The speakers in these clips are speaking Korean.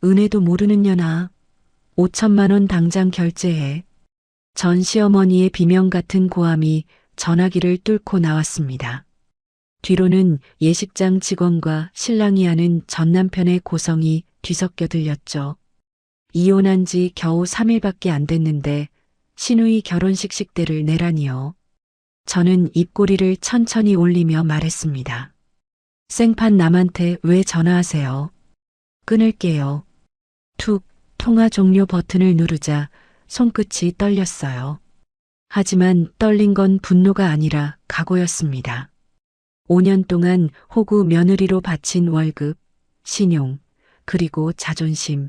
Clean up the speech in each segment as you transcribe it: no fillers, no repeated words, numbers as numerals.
은혜도 모르는 년아. 5천만 원 당장 결제해. 전 시어머니의 비명 같은 고함이 전화기를 뚫고 나왔습니다. 뒤로는 예식장 직원과 신랑이 하는 전 남편의 고성이 뒤섞여 들렸죠. 이혼한 지 겨우 3일밖에 안 됐는데 시누이 결혼식 식대를 내라니요. 저는 입꼬리를 천천히 올리며 말했습니다. 생판 남한테 왜 전화하세요? 끊을게요. 툭 통화 종료 버튼을 누르자 손끝이 떨렸어요. 하지만 떨린 건 분노가 아니라 각오였습니다. 5년 동안 호구 며느리로 바친 월급, 신용, 그리고 자존심.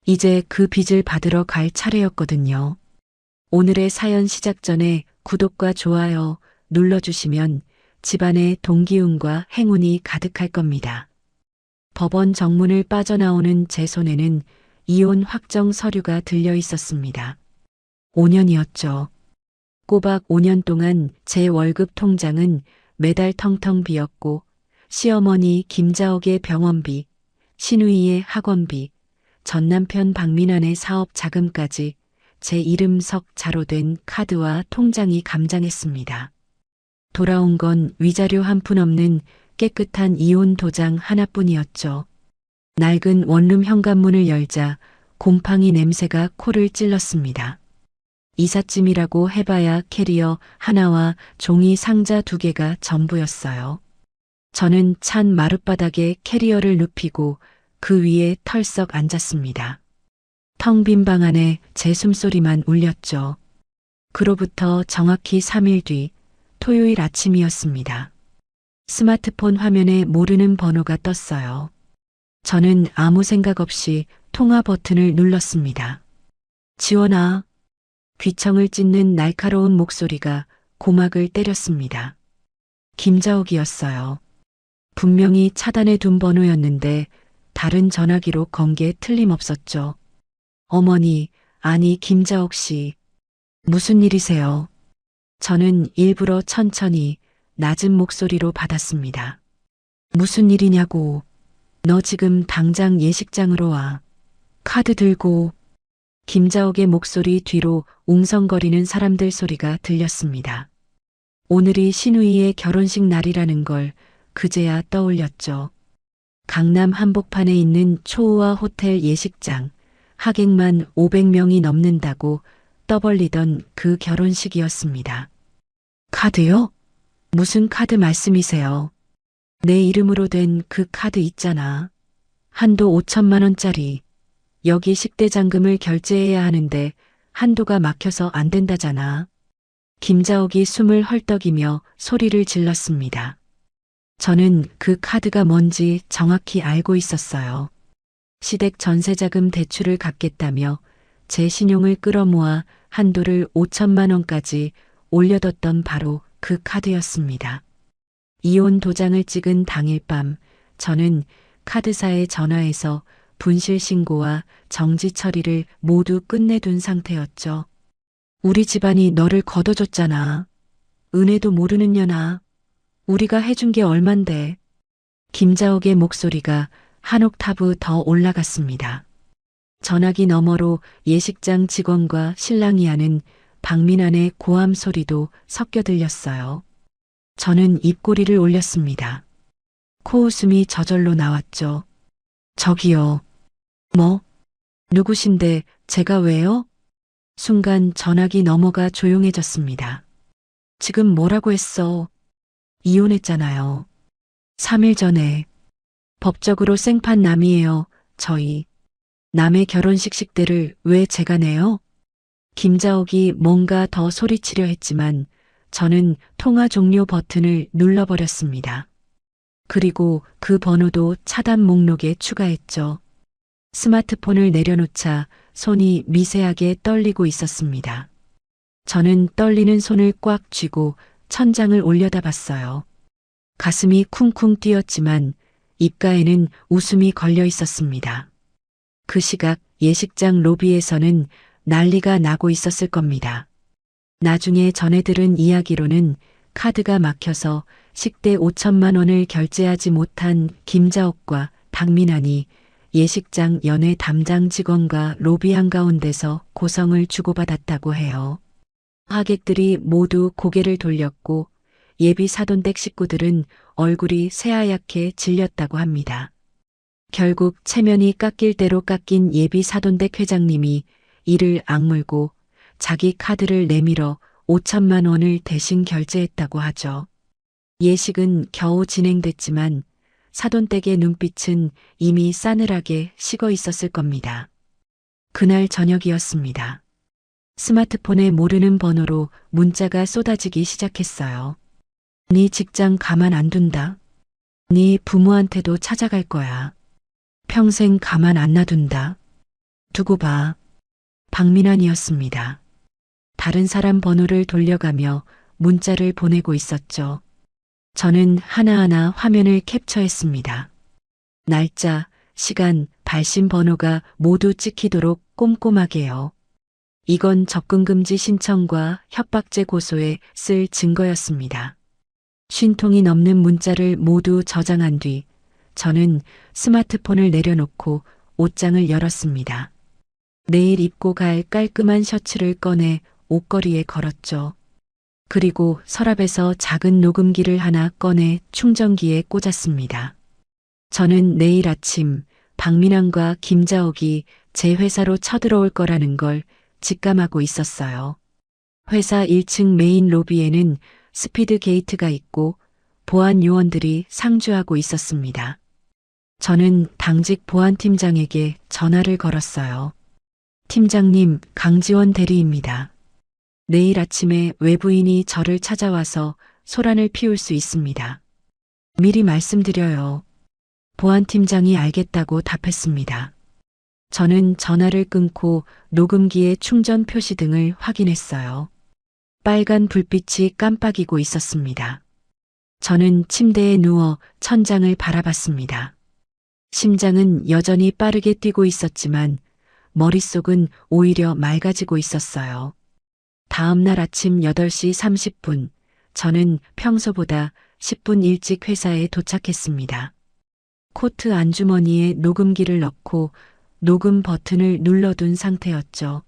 이제 그 빚을 받으러 갈 차례였거든요. 오늘의 사연 시작 전에 구독과 좋아요 눌러주시면 집안에 동기운과 행운이 가득할 겁니다. 법원 정문을 빠져나오는 제 손에는 이혼 확정 서류가 들려 있었습니다. 5년이었죠. 꼬박 5년 동안 제 월급 통장은 매달 텅텅 비었고 시어머니 김자옥의 병원비, 시누이의 학원비, 전남편 박민환의 사업 자금까지 제 이름 석 자로 된 카드와 통장이 감장했습니다. 돌아온 건 위자료 한 푼 없는 깨끗한 이혼 도장 하나뿐이었죠. 낡은 원룸 현관문을 열자 곰팡이 냄새가 코를 찔렀습니다. 이삿짐이라고 해봐야 캐리어 하나와 종이 상자 2개가 전부였어요. 저는 찬 마룻바닥에 캐리어를 눕히고 그 위에 털썩 앉았습니다. 텅 빈 방 안에 제 숨소리만 울렸죠. 그로부터 정확히 3일 뒤 토요일 아침이었습니다. 스마트폰 화면에 모르는 번호가 떴어요. 저는 아무 생각 없이 통화 버튼을 눌렀습니다. 지원아. 귀청을 찢는 날카로운 목소리가 고막을 때렸습니다. 김자옥이었어요. 분명히 차단해 둔 번호였는데 다른 전화기로 건 게 틀림없었죠. 어머니, 아니 김자옥 씨. 무슨 일이세요? 저는 일부러 천천히 낮은 목소리로 받았습니다. 무슨 일이냐고. 너 지금 당장 예식장으로 와. 카드 들고. 김자옥의 목소리 뒤로 웅성거리는 사람들 소리가 들렸습니다. 오늘이 시누이의 결혼식 날이라는 걸 그제야 떠올렸죠. 강남 한복판에 있는 초호화 호텔 예식장, 하객만 500명이 넘는다고 떠벌리던 그 결혼식이었습니다. 카드요? 무슨 카드 말씀이세요? 내 이름으로 된 그 카드 있잖아. 한도 5천만 원짜리. 여기 식대잔금을 결제해야 하는데 한도가 막혀서 안 된다잖아. 김자옥이 숨을 헐떡이며 소리를 질렀습니다. 저는 그 카드가 뭔지 정확히 알고 있었어요. 시댁 전세자금 대출을 갚겠다며 제 신용을 끌어모아 한도를 5천만 원까지 올려뒀던 바로 그 카드였습니다. 이혼 도장을 찍은 당일 밤 저는 카드사에 전화해서 분실 신고와 정지 처리를 모두 끝내둔 상태였죠. 우리 집안이 너를 걷어줬잖아. 은혜도 모르는 년아. 우리가 해준 게 얼만데. 김자옥의 목소리가 한 옥타브 더 올라갔습니다. 전화기 너머로 예식장 직원과 신랑이 하는 박민환의 고함 소리도 섞여 들렸어요. 저는 입꼬리를 올렸습니다. 코웃음이 저절로 나왔죠. 저기요. 뭐? 누구신데 제가 왜요? 순간 전화기 너머가 조용해졌습니다. 지금 뭐라고 했어? 이혼했잖아요. 3일 전에. 법적으로 생판 남이에요, 저희. 남의 결혼식 식대를 왜 제가 내요? 김자옥이 뭔가 더 소리치려 했지만 저는 통화 종료 버튼을 눌러버렸습니다. 그리고 그 번호도 차단 목록에 추가했죠. 스마트폰을 내려놓자 손이 미세하게 떨리고 있었습니다. 저는 떨리는 손을 꽉 쥐고 천장을 올려다봤어요. 가슴이 쿵쿵 뛰었지만 입가에는 웃음이 걸려 있었습니다. 그 시각 예식장 로비에서는 난리가 나고 있었을 겁니다. 나중에 전해 들은 이야기로는 카드가 막혀서 식대 5천만 원을 결제하지 못한 김자옥과 박민환이 예식장 연애 담당 직원과 로비 한가운데서 고성을 주고받았다고 해요. 하객들이 모두 고개를 돌렸고 예비 사돈댁 식구들은 얼굴이 새하얗게 질렸다고 합니다. 결국 체면이 깎일 대로 깎인 예비 사돈댁 회장님이 이를 악물고 자기 카드를 내밀어 5천만 원을 대신 결제했다고 하죠. 예식은 겨우 진행됐지만 사돈댁의 눈빛은 이미 싸늘하게 식어 있었을 겁니다. 그날 저녁이었습니다. 스마트폰에 모르는 번호로 문자가 쏟아지기 시작했어요. 네 직장 가만 안 둔다. 네 부모한테도 찾아갈 거야. 평생 가만 안 놔둔다. 두고 봐. 박민환이었습니다. 다른 사람 번호를 돌려가며 문자를 보내고 있었죠. 저는 하나하나 화면을 캡처했습니다. 날짜, 시간, 발신 번호가 모두 찍히도록 꼼꼼하게요. 이건 접근금지 신청과 협박죄 고소에 쓸 증거였습니다. 50통이 넘는 문자를 모두 저장한 뒤 저는 스마트폰을 내려놓고 옷장을 열었습니다. 내일 입고 갈 깔끔한 셔츠를 꺼내 옷걸이에 걸었죠. 그리고 서랍에서 작은 녹음기를 하나 꺼내 충전기에 꽂았습니다. 저는 내일 아침 박민환과 김자옥이 제 회사로 쳐들어올 거라는 걸 직감하고 있었어요. 회사 1층 메인 로비에는 스피드 게이트가 있고 보안 요원들이 상주하고 있었습니다. 저는 당직 보안팀장에게 전화를 걸었어요. 팀장님, 강지원 대리입니다. 내일 아침에 외부인이 저를 찾아와서 소란을 피울 수 있습니다. 미리 말씀드려요. 보안팀장이 알겠다고 답했습니다. 저는 전화를 끊고 녹음기의 충전 표시 등을 확인했어요. 빨간 불빛이 깜빡이고 있었습니다. 저는 침대에 누워 천장을 바라봤습니다. 심장은 여전히 빠르게 뛰고 있었지만 머릿속은 오히려 맑아지고 있었어요. 다음 날 아침 8시 30분, 저는 평소보다 10분 일찍 회사에 도착했습니다. 코트 안주머니에 녹음기를 넣고 녹음 버튼을 눌러둔 상태였죠.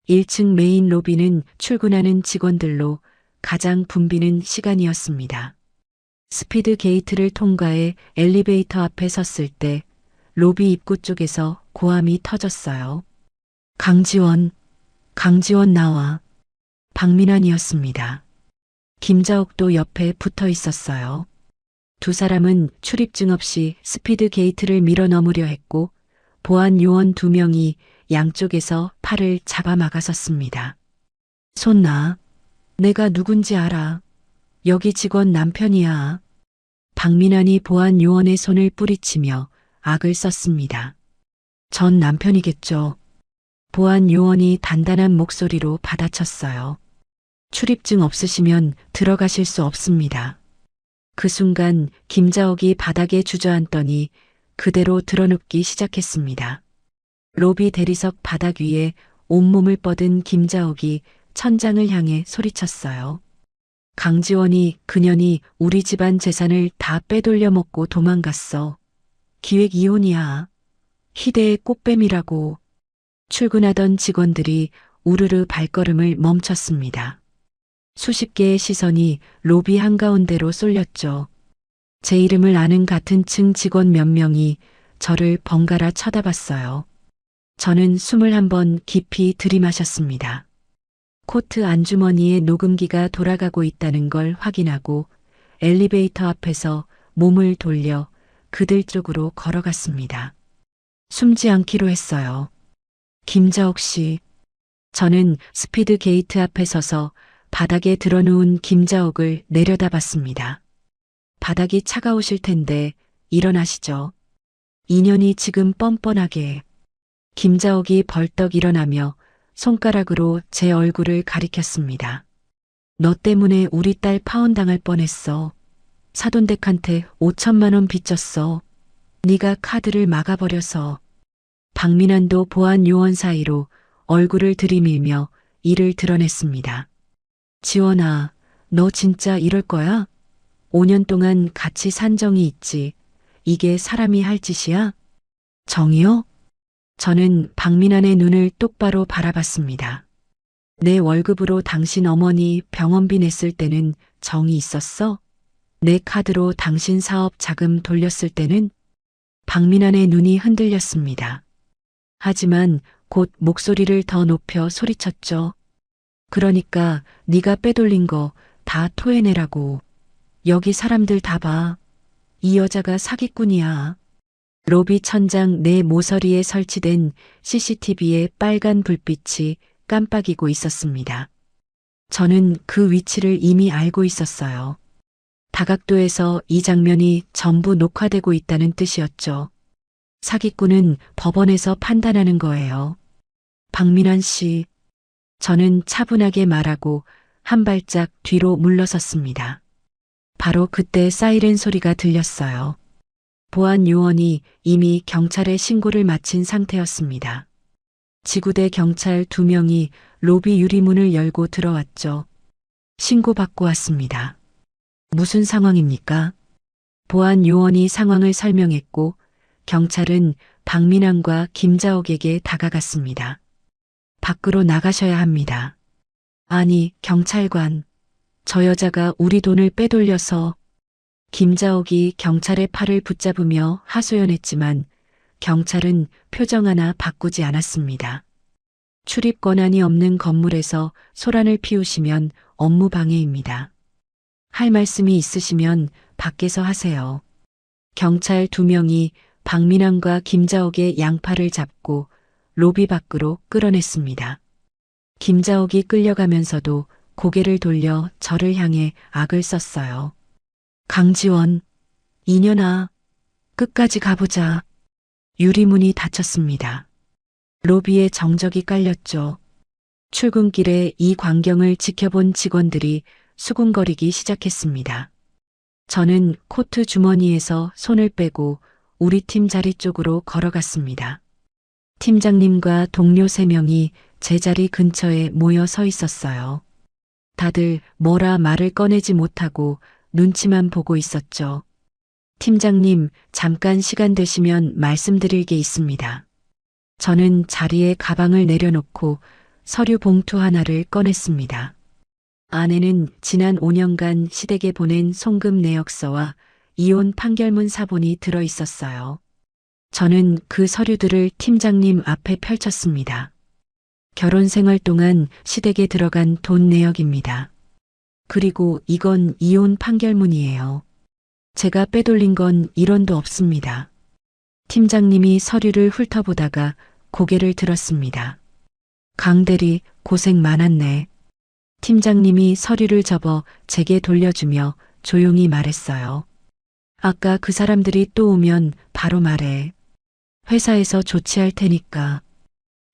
1층 메인 로비는 출근하는 직원들로 가장 붐비는 시간이었습니다. 스피드 게이트를 통과해 엘리베이터 앞에 섰을 때 로비 입구 쪽에서 고함이 터졌어요. 강지원 나와. 박민환이었습니다. 김자옥도 옆에 붙어 있었어요. 두 사람은 출입증 없이 스피드 게이트를 밀어 넘으려 했고 보안 요원 2명이 양쪽에서 팔을 잡아막아섰습니다. 손 놔. 내가 누군지 알아. 여기 직원 남편이야. 박민환이 보안 요원의 손을 뿌리치며 악을 썼습니다. 전 남편이겠죠. 보안 요원이 단단한 목소리로 받아쳤어요. 출입증 없으시면 들어가실 수 없습니다. 그 순간 김자옥이 바닥에 주저앉더니 그대로 드러눕기 시작했습니다. 로비 대리석 바닥 위에 온몸을 뻗은 김자옥이 천장을 향해 소리쳤어요. 강지원이 그년이 우리 집안 재산을 다 빼돌려 먹고 도망갔어. 기획 이혼이야. 희대의 꽃뱀이라고. 출근하던 직원들이 우르르 발걸음을 멈췄습니다. 수십 개의 시선이 로비 한가운데로 쏠렸죠. 제 이름을 아는 같은 층 직원 몇 명이 저를 번갈아 쳐다봤어요. 저는 숨을 한번 깊이 들이마셨습니다. 코트 안주머니에 녹음기가 돌아가고 있다는 걸 확인하고 엘리베이터 앞에서 몸을 돌려 그들 쪽으로 걸어갔습니다. 숨지 않기로 했어요. 김자옥 씨. 저는 스피드 게이트 앞에 서서 바닥에 드러누운 김자옥을 내려다봤습니다. 바닥이 차가우실 텐데 일어나시죠. 인연이 지금 뻔뻔하게. 김자옥이 벌떡 일어나며 손가락으로 제 얼굴을 가리켰습니다. 너 때문에 우리 딸 파혼당할 뻔했어. 사돈댁한테 5천만 원 빚졌어. 네가 카드를 막아버려서. 박민환도 보안 요원 사이로 얼굴을 들이밀며 이를 드러냈습니다. 지원아, 너 진짜 이럴 거야? 5년 동안 같이 산 정이 있지. 이게 사람이 할 짓이야? 정이요? 저는 박민환의 눈을 똑바로 바라봤습니다. 내 월급으로 당신 어머니 병원비 냈을 때는 정이 있었어? 내 카드로 당신 사업 자금 돌렸을 때는? 박민환의 눈이 흔들렸습니다. 하지만 곧 목소리를 더 높여 소리쳤죠. 그러니까 네가 빼돌린 거 다 토해내라고. 여기 사람들 다 봐. 이 여자가 사기꾼이야. 로비 천장 내 모서리에 설치된 CCTV의 빨간 불빛이 깜빡이고 있었습니다. 저는 그 위치를 이미 알고 있었어요. 다각도에서 이 장면이 전부 녹화되고 있다는 뜻이었죠. 사기꾼은 법원에서 판단하는 거예요. 박민환 씨, 저는 차분하게 말하고 한 발짝 뒤로 물러섰습니다. 바로 그때 사이렌 소리가 들렸어요. 보안 요원이 이미 경찰에 신고를 마친 상태였습니다. 지구대 경찰 2명이 로비 유리문을 열고 들어왔죠. 신고받고 왔습니다. 무슨 상황입니까? 보안 요원이 상황을 설명했고 경찰은 박민환과 김자옥에게 다가갔습니다. 밖으로 나가셔야 합니다. 아니, 경찰관. 저 여자가 우리 돈을 빼돌려서. 김자옥이 경찰의 팔을 붙잡으며 하소연했지만 경찰은 표정 하나 바꾸지 않았습니다. 출입 권한이 없는 건물에서 소란을 피우시면 업무 방해입니다. 할 말씀이 있으시면 밖에서 하세요. 경찰 2명이 박민환과 김자옥의 양팔을 잡고 로비 밖으로 끌어냈습니다. 김자옥이 끌려가면서도 고개를 돌려 저를 향해 악을 썼어요. 강지원, 이년아, 끝까지 가보자. 유리문이 닫혔습니다. 로비에 정적이 깔렸죠. 출근길에 이 광경을 지켜본 직원들이 수군거리기 시작했습니다. 저는 코트 주머니에서 손을 빼고 우리 팀 자리 쪽으로 걸어갔습니다. 팀장님과 동료 3명이 제 자리 근처에 모여 서 있었어요. 다들 뭐라 말을 꺼내지 못하고 눈치만 보고 있었죠. 팀장님, 잠깐 시간 되시면 말씀드릴 게 있습니다. 저는 자리에 가방을 내려놓고 서류 봉투 하나를 꺼냈습니다. 안에는 지난 5년간 시댁에 보낸 송금 내역서와 이혼 판결문 사본이 들어 있었어요. 저는 그 서류들을 팀장님 앞에 펼쳤습니다. 결혼 생활 동안 시댁에 들어간 돈 내역입니다. 그리고 이건 이혼 판결문이에요. 제가 빼돌린 건 1원도 없습니다. 팀장님이 서류를 훑어보다가 고개를 들었습니다. 강대리, 고생 많았네. 팀장님이 서류를 접어 제게 돌려주며 조용히 말했어요. 아까 그 사람들이 또 오면 바로 말해. 회사에서 조치할 테니까.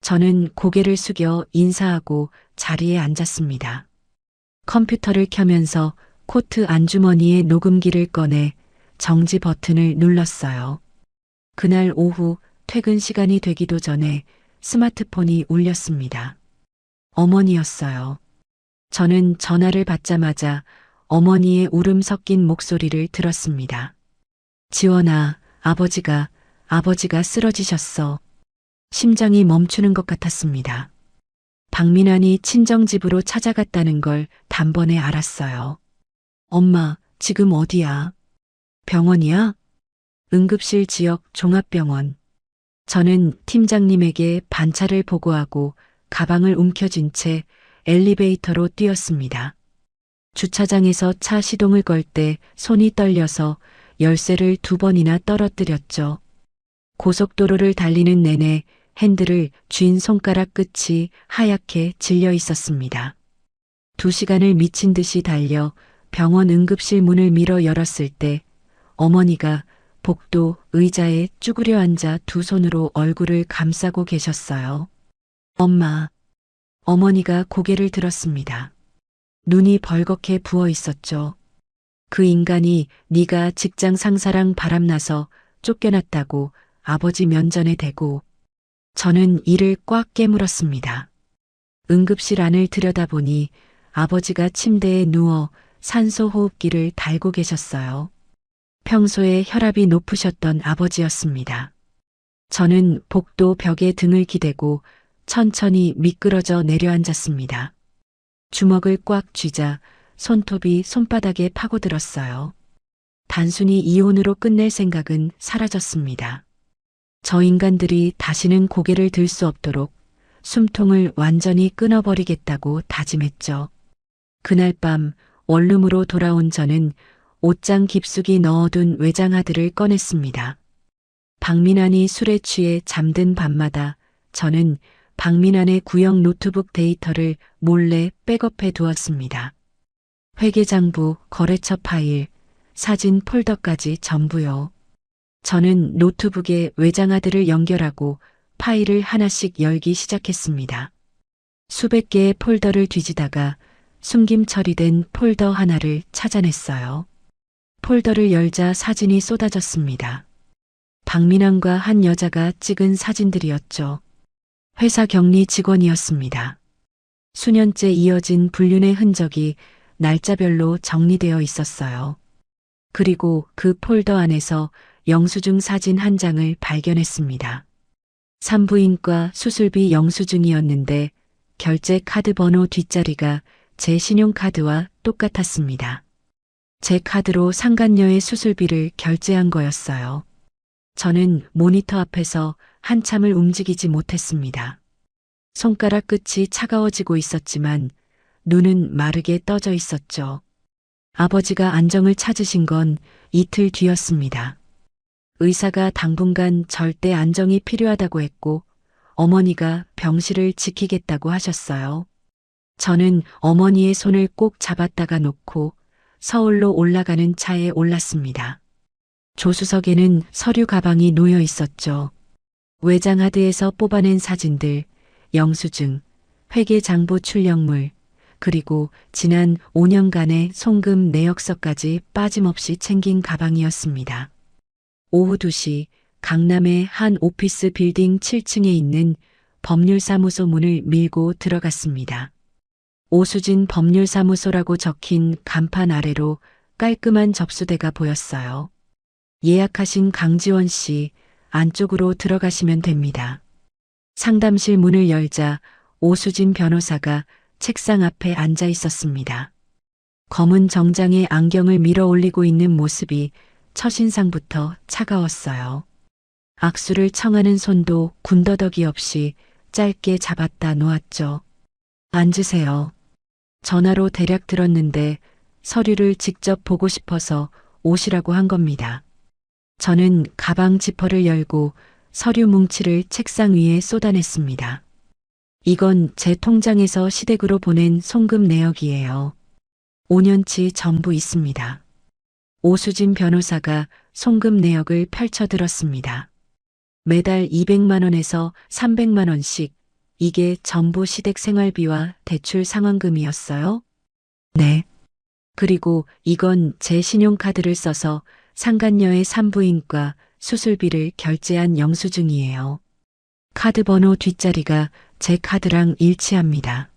저는 고개를 숙여 인사하고 자리에 앉았습니다. 컴퓨터를 켜면서 코트 안주머니에 녹음기를 꺼내 정지 버튼을 눌렀어요. 그날 오후 퇴근 시간이 되기도 전에 스마트폰이 울렸습니다. 어머니였어요. 저는 전화를 받자마자 어머니의 울음 섞인 목소리를 들었습니다. 지원아, 아버지가 쓰러지셨어. 심장이 멈추는 것 같았습니다. 박민환이 친정집으로 찾아갔다는 걸 단번에 알았어요. 엄마, 지금 어디야? 병원이야? 응급실 지역 종합병원. 저는 팀장님에게 반차를 보고하고 가방을 움켜쥔 채 엘리베이터로 뛰었습니다. 주차장에서 차 시동을 걸 때 손이 떨려서 열쇠를 2번이나 떨어뜨렸죠. 고속도로를 달리는 내내 핸들을 쥔 손가락 끝이 하얗게 질려 있었습니다. 2시간을 미친 듯이 달려 병원 응급실 문을 밀어 열었을 때 어머니가 복도 의자에 쭈그려 앉아 2 손으로 얼굴을 감싸고 계셨어요. 엄마. 어머니가 고개를 들었습니다. 눈이 벌겋게 부어 있었죠. 그 인간이 네가 직장 상사랑 바람나서 쫓겨났다고 아버지 면전에 대고. 저는 이를 꽉 깨물었습니다. 응급실 안을 들여다보니 아버지가 침대에 누워 산소 호흡기를 달고 계셨어요. 평소에 혈압이 높으셨던 아버지였습니다. 저는 복도 벽에 등을 기대고 천천히 미끄러져 내려앉았습니다. 주먹을 꽉 쥐자 손톱이 손바닥에 파고들었어요. 단순히 이혼으로 끝낼 생각은 사라졌습니다. 저 인간들이 다시는 고개를 들 수 없도록 숨통을 완전히 끊어버리겠다고 다짐했죠. 그날 밤 원룸으로 돌아온 저는 옷장 깊숙이 넣어둔 외장하드를 꺼냈습니다. 박민환이 술에 취해 잠든 밤마다 저는 박민환의 구형 노트북 데이터를 몰래 백업해 두었습니다. 회계장부, 거래처 파일, 사진 폴더까지 전부요. 저는 노트북에 외장하드를 연결하고 파일을 하나씩 열기 시작했습니다. 수백 개의 폴더를 뒤지다가 숨김 처리된 폴더 하나를 찾아냈어요. 폴더를 열자 사진이 쏟아졌습니다. 박민환과 한 여자가 찍은 사진들이었죠. 회사 격리 직원이었습니다. 수년째 이어진 불륜의 흔적이 날짜별로 정리되어 있었어요. 그리고 그 폴더 안에서 영수증 사진 한 장을 발견했습니다. 산부인과 수술비 영수증이었는데 결제 카드 번호 뒷자리가 제 신용카드와 똑같았습니다. 제 카드로 상간녀의 수술비를 결제한 거였어요. 저는 모니터 앞에서 한참을 움직이지 못했습니다. 손가락 끝이 차가워지고 있었지만 눈은 마르게 떠져 있었죠. 아버지가 안정을 찾으신 건 이틀 뒤였습니다. 의사가 당분간 절대 안정이 필요하다고 했고 어머니가 병실을 지키겠다고 하셨어요. 저는 어머니의 손을 꼭 잡았다가 놓고 서울로 올라가는 차에 올랐습니다. 조수석에는 서류 가방이 놓여 있었죠. 외장하드에서 뽑아낸 사진들, 영수증, 회계장부 출력물, 그리고 지난 5년간의 송금 내역서까지 빠짐없이 챙긴 가방이었습니다. 오후 2시 강남의 한 오피스 빌딩 7층에 있는 법률사무소 문을 밀고 들어갔습니다. 오수진 법률사무소라고 적힌 간판 아래로 깔끔한 접수대가 보였어요. 예약하신 강지원 씨, 안쪽으로 들어가시면 됩니다. 상담실 문을 열자 오수진 변호사가 책상 앞에 앉아 있었습니다. 검은 정장에 안경을 밀어 올리고 있는 모습이 첫인상부터 차가웠어요. 악수를 청하는 손도 군더더기 없이 짧게 잡았다 놓았죠. 앉으세요. 전화로 대략 들었는데 서류를 직접 보고 싶어서 오시라고 한 겁니다. 저는 가방 지퍼를 열고 서류 뭉치를 책상 위에 쏟아냈습니다. 이건 제 통장에서 시댁으로 보낸 송금 내역이에요. 5년치 전부 있습니다. 오수진 변호사가 송금 내역을 펼쳐들었습니다. 매달 200만 원에서 300만 원씩 이게 전부 시댁 생활비와 대출 상환금이었어요? 네. 그리고 이건 제 신용카드를 써서 상간녀의 산부인과 수술비를 결제한 영수증이에요. 카드 번호 뒷자리가 제 카드랑 일치합니다.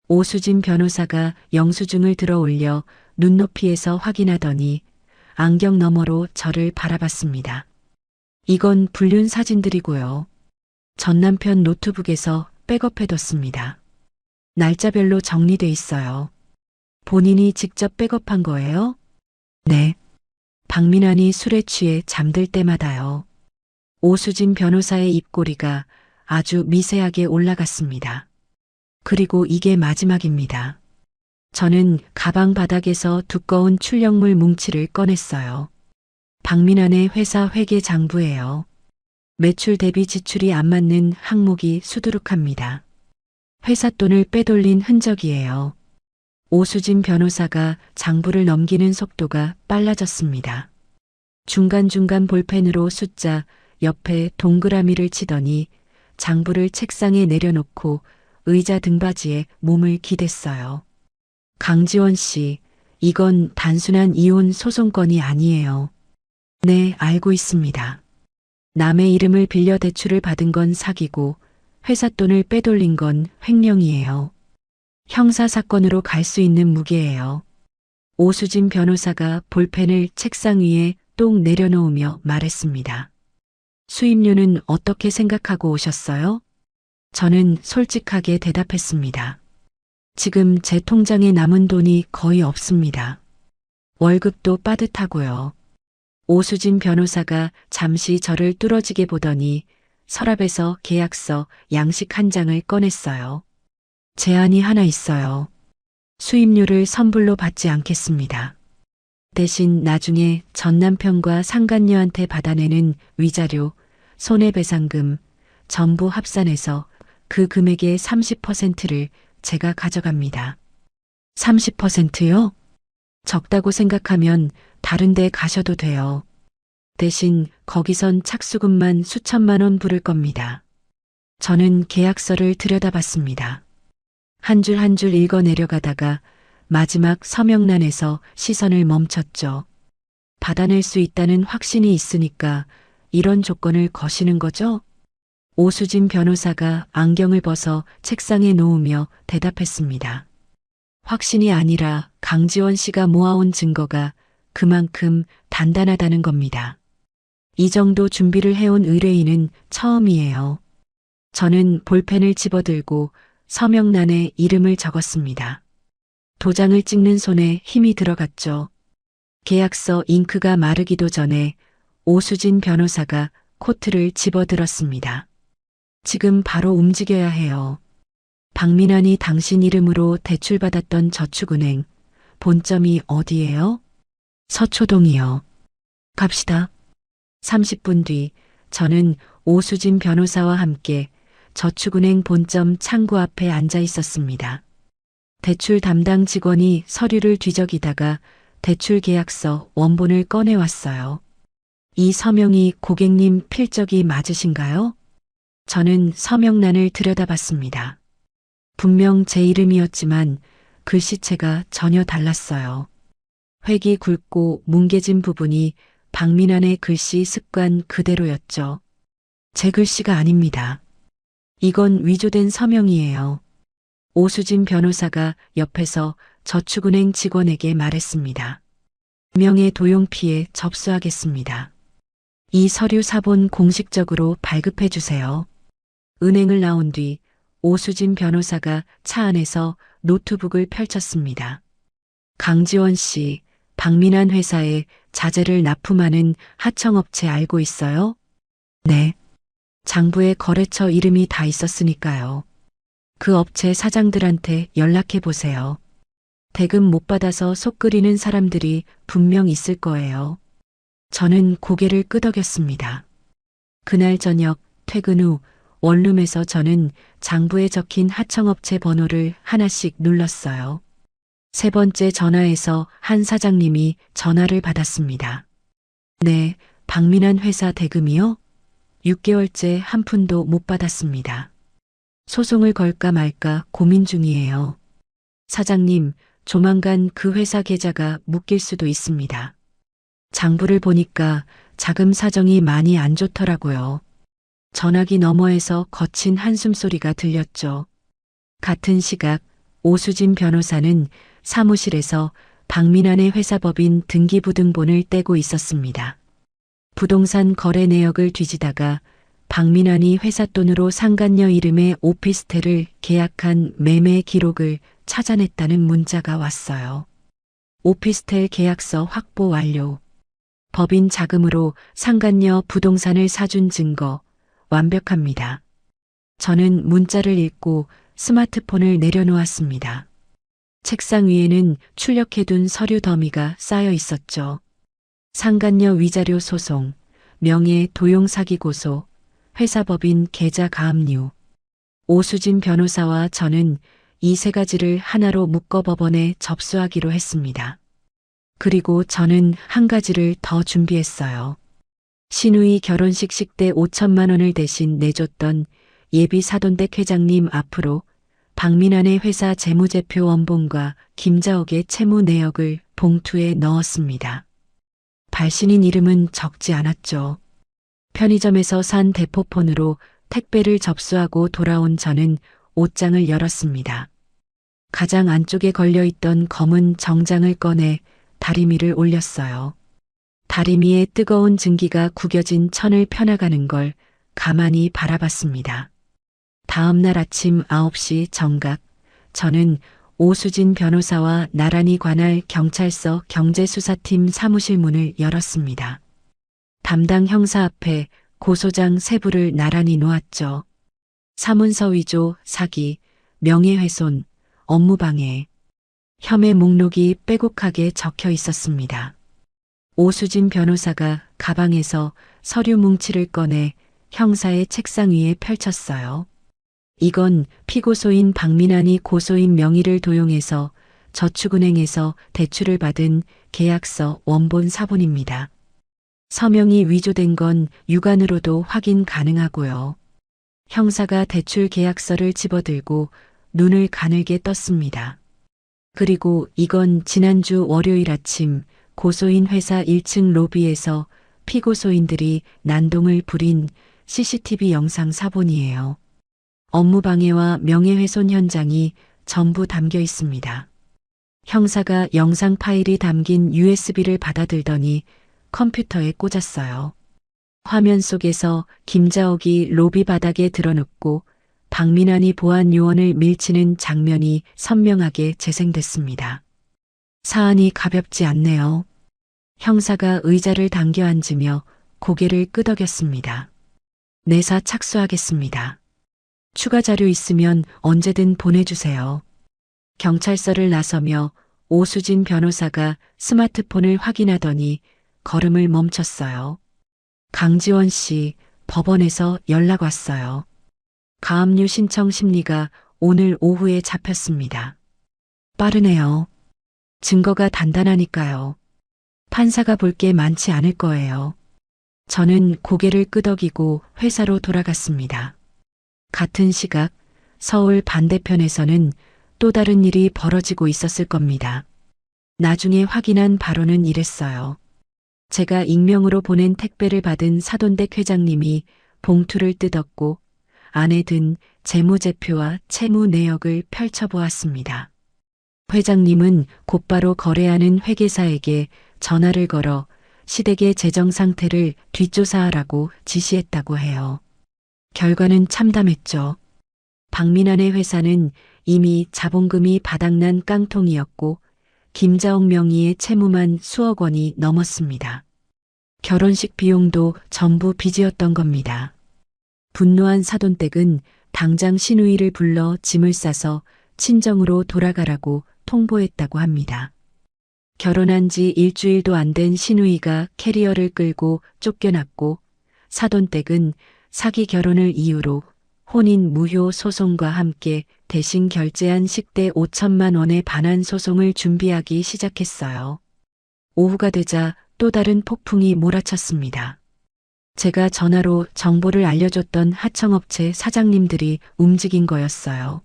오수진 변호사가 영수증을 들어 올려 눈높이에서 확인하더니 안경 너머로 저를 바라봤습니다. 이건 불륜 사진들이고요. 전 남편 노트북에서 백업해뒀습니다. 날짜별로 정리돼 있어요. 본인이 직접 백업한 거예요? 네. 박민환이 술에 취해 잠들 때마다요. 오수진 변호사의 입꼬리가 아주 미세하게 올라갔습니다. 그리고 이게 마지막입니다. 저는 가방 바닥에서 두꺼운 출력물 뭉치를 꺼냈어요. 박민환의 회사 회계 장부예요. 매출 대비 지출이 안 맞는 항목이 수두룩합니다. 회사 돈을 빼돌린 흔적이에요. 오수진 변호사가 장부를 넘기는 속도가 빨라졌습니다. 중간중간 볼펜으로 숫자 옆에 동그라미를 치더니 장부를 책상에 내려놓고 의자 등받이에 몸을 기댔어요. 강지원 씨, 이건 단순한 이혼 소송건이 아니에요. 네, 알고 있습니다. 남의 이름을 빌려 대출을 받은 건 사기고 회사 돈을 빼돌린 건 횡령이에요. 형사사건으로 갈 수 있는 무게예요. 오수진 변호사가 볼펜을 책상 위에 똥 내려놓으며 말했습니다. 수입료는 어떻게 생각하고 오셨어요? 저는 솔직하게 대답했습니다. 지금 제 통장에 남은 돈이 거의 없습니다. 월급도 빠듯하고요. 오수진 변호사가 잠시 저를 뚫어지게 보더니 서랍에서 계약서 양식 한 장을 꺼냈어요. 제안이 하나 있어요. 수입료를 선불로 받지 않겠습니다. 대신 나중에 전 남편과 상간녀한테 받아내는 위자료, 손해배상금 전부 합산해서 그 금액의 30%를 제가 가져갑니다. 30%요? 적다고 생각하면 다른 데 가셔도 돼요. 대신 거기선 착수금만 수천만 원 부를 겁니다. 저는 계약서를 들여다봤습니다. 한 줄 한 줄 읽어 내려가다가 마지막 서명란에서 시선을 멈췄죠. 받아낼 수 있다는 확신이 있으니까 이런 조건을 거시는 거죠? 오수진 변호사가 안경을 벗어 책상에 놓으며 대답했습니다. 확신이 아니라 강지원 씨가 모아온 증거가 그만큼 단단하다는 겁니다. 이 정도 준비를 해온 의뢰인은 처음이에요. 저는 볼펜을 집어들고 서명란에 이름을 적었습니다. 도장을 찍는 손에 힘이 들어갔죠. 계약서 잉크가 마르기도 전에 오수진 변호사가 코트를 집어들었습니다. 지금 바로 움직여야 해요. 박민환이 당신 이름으로 대출받았던 저축은행 본점이 어디예요? 서초동이요. 갑시다. 30분 뒤 저는 오수진 변호사와 함께 저축은행 본점 창구 앞에 앉아 있었습니다. 대출 담당 직원이 서류를 뒤적이다가 대출 계약서 원본을 꺼내왔어요. 이 서명이 고객님 필적이 맞으신가요? 저는 서명란을 들여다봤습니다. 분명 제 이름이었지만 글씨체가 전혀 달랐어요. 획이 굵고 뭉개진 부분이 박민환의 글씨 습관 그대로였죠. 제 글씨가 아닙니다. 이건 위조된 서명이에요. 오수진 변호사가 옆에서 저축은행 직원에게 말했습니다. 명예 도용 피해 접수하겠습니다. 이 서류 사본 공식적으로 발급해 주세요. 은행을 나온 뒤 오수진 변호사가 차 안에서 노트북을 펼쳤습니다. 강지원 씨, 박민환 회사에 자재를 납품하는 하청업체 알고 있어요? 네. 장부에 거래처 이름이 다 있었으니까요. 그 업체 사장들한테 연락해 보세요. 대금 못 받아서 속 끓이는 사람들이 분명 있을 거예요. 저는 고개를 끄덕였습니다. 그날 저녁 퇴근 후 원룸에서 저는 장부에 적힌 하청업체 번호를 하나씩 눌렀어요. 세 번째 전화에서 한 사장님이 전화를 받았습니다. 네, 박민환 회사 대금이요? 6개월째 한 푼도 못 받았습니다. 소송을 걸까 말까 고민 중이에요. 사장님, 조만간 그 회사 계좌가 묶일 수도 있습니다. 장부를 보니까 자금 사정이 많이 안 좋더라고요. 전화기 너머에서 거친 한숨소리가 들렸죠. 같은 시각 오수진 변호사는 사무실에서 박민환의 회사법인 등기부등본을 떼고 있었습니다. 부동산 거래 내역을 뒤지다가 박민환이 회사 돈으로 상간녀 이름의 오피스텔을 계약한 매매 기록을 찾아냈다는 문자가 왔어요. 오피스텔 계약서 확보 완료. 법인 자금으로 상간녀 부동산을 사준 증거 완벽합니다. 저는 문자를 읽고 스마트폰을 내려놓았습니다. 책상 위에는 출력해둔 서류 더미가 쌓여 있었죠. 상간녀 위자료 소송, 명예 도용 사기 고소, 회사법인 계좌 가압류. 오수진 변호사와 저는 이 세 가지를 하나로 묶어 법원에 접수하기로 했습니다. 그리고 저는 한 가지를 더 준비했어요. 신우이 결혼식 식대 5천만 원을 대신 내줬던 예비 사돈댁 회장님 앞으로 박민환의 회사 재무제표 원본과 김자옥의 채무 내역을 봉투에 넣었습니다. 발신인 이름은 적지 않았죠. 편의점에서 산 대포폰으로 택배를 접수하고 돌아온 저는 옷장을 열었습니다. 가장 안쪽에 걸려있던 검은 정장을 꺼내 다리미를 올렸어요. 다리미에 뜨거운 증기가 구겨진 천을 펴나가는 걸 가만히 바라봤습니다. 다음 날 아침 9시 정각, 저는 오수진 변호사와 나란히 관할 경찰서 경제수사팀 사무실 문을 열었습니다. 담당 형사 앞에 고소장 세부를 나란히 놓았죠. 사문서 위조, 사기, 명예훼손, 업무방해, 혐의 목록이 빼곡하게 적혀 있었습니다. 오수진 변호사가 가방에서 서류 뭉치를 꺼내 형사의 책상 위에 펼쳤어요. 이건 피고소인 박민환이 고소인 명의를 도용해서 저축은행에서 대출을 받은 계약서 원본 사본입니다. 서명이 위조된 건 육안으로도 확인 가능하고요. 형사가 대출 계약서를 집어들고 눈을 가늘게 떴습니다. 그리고 이건 지난주 월요일 아침 고소인 회사 1층 로비에서 피고소인들이 난동을 부린 CCTV 영상 사본이에요. 업무방해와 명예훼손 현장이 전부 담겨 있습니다. 형사가 영상 파일이 담긴 USB를 받아들더니 컴퓨터에 꽂았어요. 화면 속에서 김자옥이 로비 바닥에 드러눕고 박민환이 보안 요원을 밀치는 장면이 선명하게 재생됐습니다. 사안이 가볍지 않네요. 형사가 의자를 당겨 앉으며 고개를 끄덕였습니다. 내사 착수하겠습니다. 추가 자료 있으면 언제든 보내주세요. 경찰서를 나서며 오수진 변호사가 스마트폰을 확인하더니 걸음을 멈췄어요. 강지원 씨, 법원에서 연락 왔어요. 가압류 신청 심리가 오늘 오후에 잡혔습니다. 빠르네요. 증거가 단단하니까요. 판사가 볼 게 많지 않을 거예요. 저는 고개를 끄덕이고 회사로 돌아갔습니다. 같은 시각 서울 반대편에서는 또 다른 일이 벌어지고 있었을 겁니다. 나중에 확인한 바로는 이랬어요. 제가 익명으로 보낸 택배를 받은 사돈댁 회장님이 봉투를 뜯었고 안에 든 재무제표와 채무 내역을 펼쳐보았습니다. 회장님은 곧바로 거래하는 회계사에게 전화를 걸어 시댁의 재정 상태를 뒷조사하라고 지시했다고 해요. 결과는 참담했죠. 박민환의 회사는 이미 자본금이 바닥난 깡통이었고 김자옥 명의의 채무만 수억 원이 넘었습니다. 결혼식 비용도 전부 빚이었던 겁니다. 분노한 사돈댁은 당장 시누이를 불러 짐을 싸서 친정으로 돌아가라고 통보했다고 합니다. 결혼한 지 일주일도 안 된 시누이가 캐리어를 끌고 쫓겨났고 사돈댁은 사기 결혼을 이유로 혼인 무효 소송과 함께 대신 결제한 식대 5천만 원의 반환 소송을 준비하기 시작했어요. 오후가 되자 또 다른 폭풍이 몰아쳤습니다. 제가 전화로 정보를 알려줬던 하청업체 사장님들이 움직인 거였어요.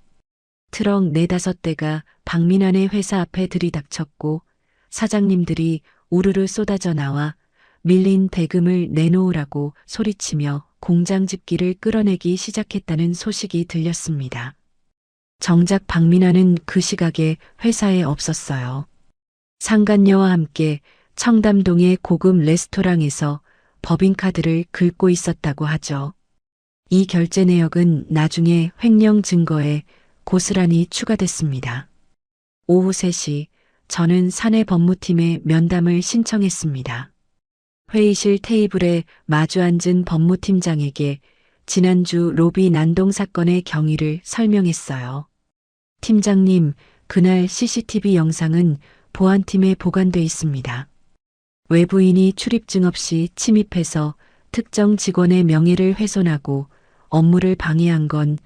트럭 4~5대가 박민환의 회사 앞에 들이닥쳤고 사장님들이 우르르 쏟아져 나와 밀린 대금을 내놓으라고 소리치며 공장 집기를 끌어내기 시작했다는 소식이 들렸습니다. 정작 박민환은 그 시각에 회사에 없었어요. 상간녀와 함께 청담동의 고급 레스토랑에서 법인카드를 긁고 있었다고 하죠. 이 결제 내역은 나중에 횡령 증거에 고스란히 추가됐습니다. 오후 3시 저는 사내 법무팀에 면담을 신청했습니다. 회의실 테이블에 마주 앉은 법무팀장에게 지난주 로비 난동 사건의 경위를 설명했어요. 팀장님, 그날 CCTV 영상은 보안팀에 보관돼 있습니다. 외부인이 출입증 없이 침입해서 특정 직원의 명예를 훼손하고 업무를 방해한 건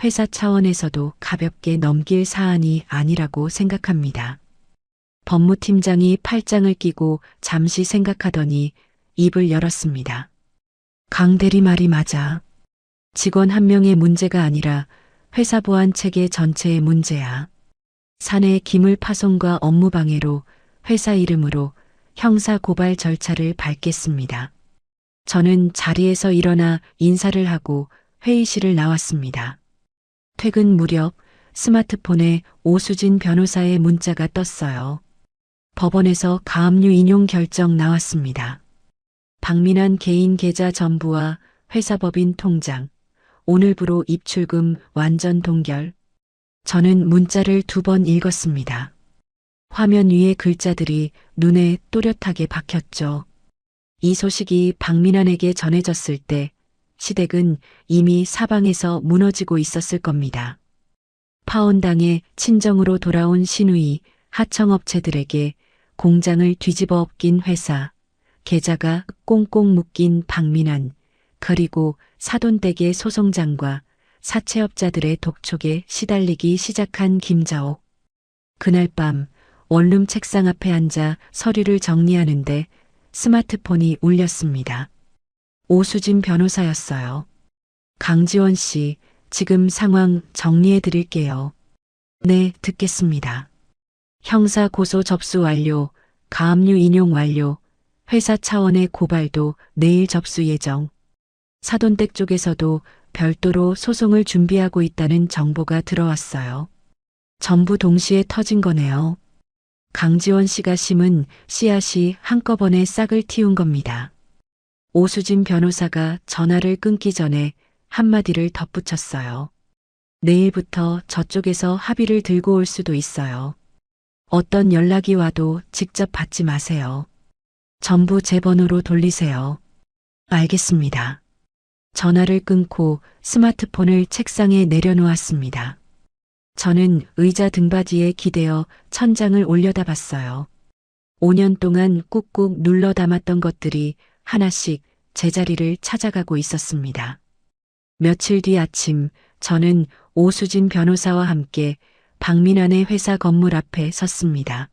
회사 차원에서도 가볍게 넘길 사안이 아니라고 생각합니다. 법무팀장이 팔짱을 끼고 잠시 생각하더니 입을 열었습니다. 강 대리 말이 맞아. 직원 한 명의 문제가 아니라 회사 보안 체계 전체의 문제야. 사내 기물 파손과 업무 방해로 회사 이름으로 형사 고발 절차를 밟겠습니다. 저는 자리에서 일어나 인사를 하고 회의실을 나왔습니다. 퇴근 무렵 스마트폰에 오수진 변호사의 문자가 떴어요. 법원에서 가압류 인용 결정 나왔습니다. 박민환 개인 계좌 전부와 회사법인 통장, 오늘부로 입출금 완전 동결. 저는 문자를 2번 읽었습니다. 화면 위의 글자들이 눈에 또렷하게 박혔죠. 이 소식이 박민환에게 전해졌을 때 시댁은 이미 사방에서 무너지고 있었을 겁니다. 파혼당해 친정으로 돌아온 시누이, 하청업체들에게 공장을 뒤집어 엎긴 회사, 계좌가 꽁꽁 묶인 박민환, 그리고 사돈댁의 소송장과 사채업자들의 독촉에 시달리기 시작한 김자옥. 그날 밤 원룸 책상 앞에 앉아 서류를 정리하는데 스마트폰이 울렸습니다. 오수진 변호사였어요. 강지원 씨, 지금 상황 정리해 드릴게요. 네, 듣겠습니다. 형사 고소 접수 완료, 가압류 인용 완료, 회사 차원의 고발도 내일 접수 예정. 사돈댁 쪽에서도 별도로 소송을 준비하고 있다는 정보가 들어왔어요. 전부 동시에 터진 거네요. 강지원 씨가 심은 씨앗이 한꺼번에 싹을 틔운 겁니다. 오수진 변호사가 전화를 끊기 전에 한마디를 덧붙였어요. 내일부터 저쪽에서 합의를 들고 올 수도 있어요. 어떤 연락이 와도 직접 받지 마세요. 전부 제 번호로 돌리세요. 알겠습니다. 전화를 끊고 스마트폰을 책상에 내려놓았습니다. 저는 의자 등받이에 기대어 천장을 올려다봤어요. 5년 동안 꾹꾹 눌러 담았던 것들이 하나씩 제자리를 찾아가고 있었습니다. 며칠 뒤 아침, 저는 오수진 변호사와 함께 박민환의 회사 건물 앞에 섰습니다.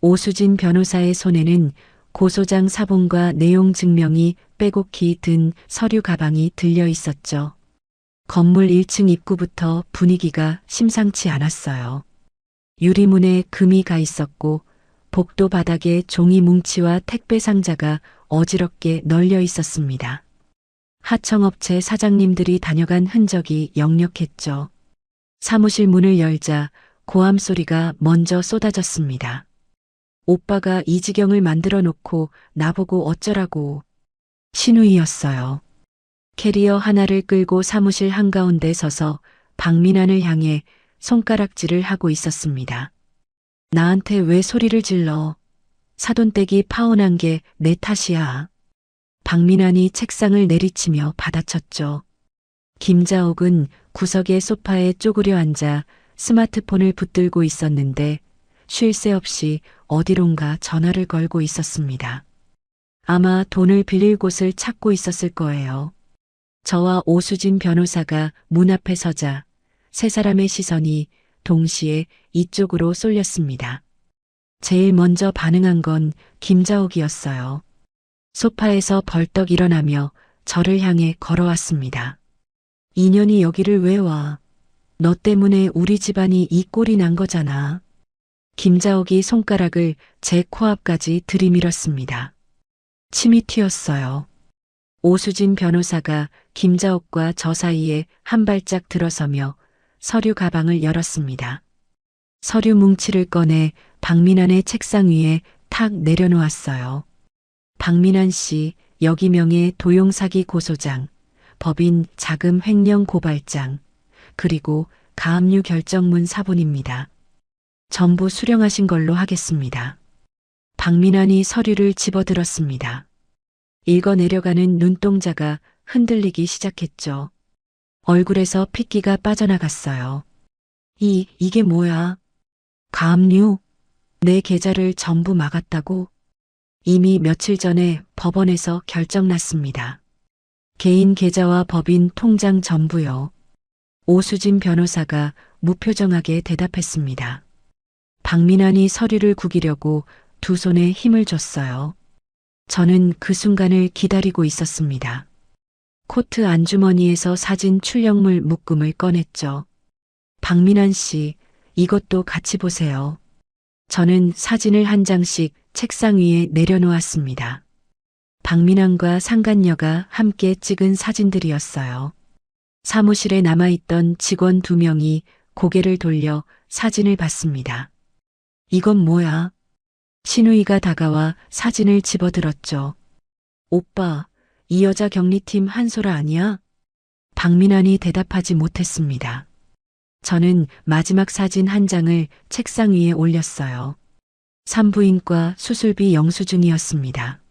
오수진 변호사의 손에는 고소장 사본과 내용 증명이 빼곡히 든 서류 가방이 들려 있었죠. 건물 1층 입구부터 분위기가 심상치 않았어요. 유리문에 금이 가 있었고 복도 바닥에 종이 뭉치와 택배 상자가 어지럽게 널려 있었습니다. 하청업체 사장님들이 다녀간 흔적이 역력했죠. 사무실 문을 열자 고함 소리가 먼저 쏟아졌습니다. 오빠가 이 지경을 만들어 놓고 나보고 어쩌라고. 신우이였어요. 캐리어 하나를 끌고 사무실 한가운데 서서 박민환을 향해 손가락질을 하고 있었습니다. 나한테 왜 소리를 질러? 사돈댁이 파혼한 게 내 탓이야. 박민환이 책상을 내리치며 받아쳤죠. 김자옥은 구석의 소파에 쪼그려 앉아 스마트폰을 붙들고 있었는데 쉴 새 없이 어디론가 전화를 걸고 있었습니다. 아마 돈을 빌릴 곳을 찾고 있었을 거예요. 저와 오수진 변호사가 문 앞에 서자 세 사람의 시선이 동시에 이쪽으로 쏠렸습니다. 제일 먼저 반응한 건 김자옥이었어요. 소파에서 벌떡 일어나며 저를 향해 걸어왔습니다. 인연이 여기를 왜 와? 너 때문에 우리 집안이 이 꼴이 난 거잖아. 김자옥이 손가락을 제 코앞까지 들이밀었습니다. 침이 튀었어요. 오수진 변호사가 김자옥과 저 사이에 한 발짝 들어서며 서류 가방을 열었습니다. 서류 뭉치를 꺼내 박민환의 책상 위에 탁 내려놓았어요. 박민환 씨, 여기 명의 도용 사기 고소장, 법인 자금 횡령 고발장, 그리고 가압류 결정문 사본입니다. 전부 수령하신 걸로 하겠습니다. 박민환이 서류를 집어들었습니다. 읽어 내려가는 눈동자가 흔들리기 시작했죠. 얼굴에서 핏기가 빠져나갔어요. 이게 뭐야? 가압류? 내 계좌를 전부 막았다고? 이미 며칠 전에 법원에서 결정 났습니다. 개인 계좌와 법인 통장 전부요. 오수진 변호사가 무표정하게 대답했습니다. 박민환이 서류를 구기려고 두 손에 힘을 줬어요. 저는 그 순간을 기다리고 있었습니다. 코트 안주머니에서 사진 출력물 묶음을 꺼냈죠. 박민환 씨, 이것도 같이 보세요. 저는 사진을 한 장씩 책상 위에 내려놓았습니다. 박민환과 상간녀가 함께 찍은 사진들이었어요. 사무실에 남아있던 직원 2명이 고개를 돌려 사진을 봤습니다. 이건 뭐야? 신우이가 다가와 사진을 집어들었죠. 오빠, 이 여자 격리팀 한솔아 아니야? 박민환이 대답하지 못했습니다. 저는 마지막 사진 한 장을 책상 위에 올렸어요. 산부인과 수술비 영수증이었습니다.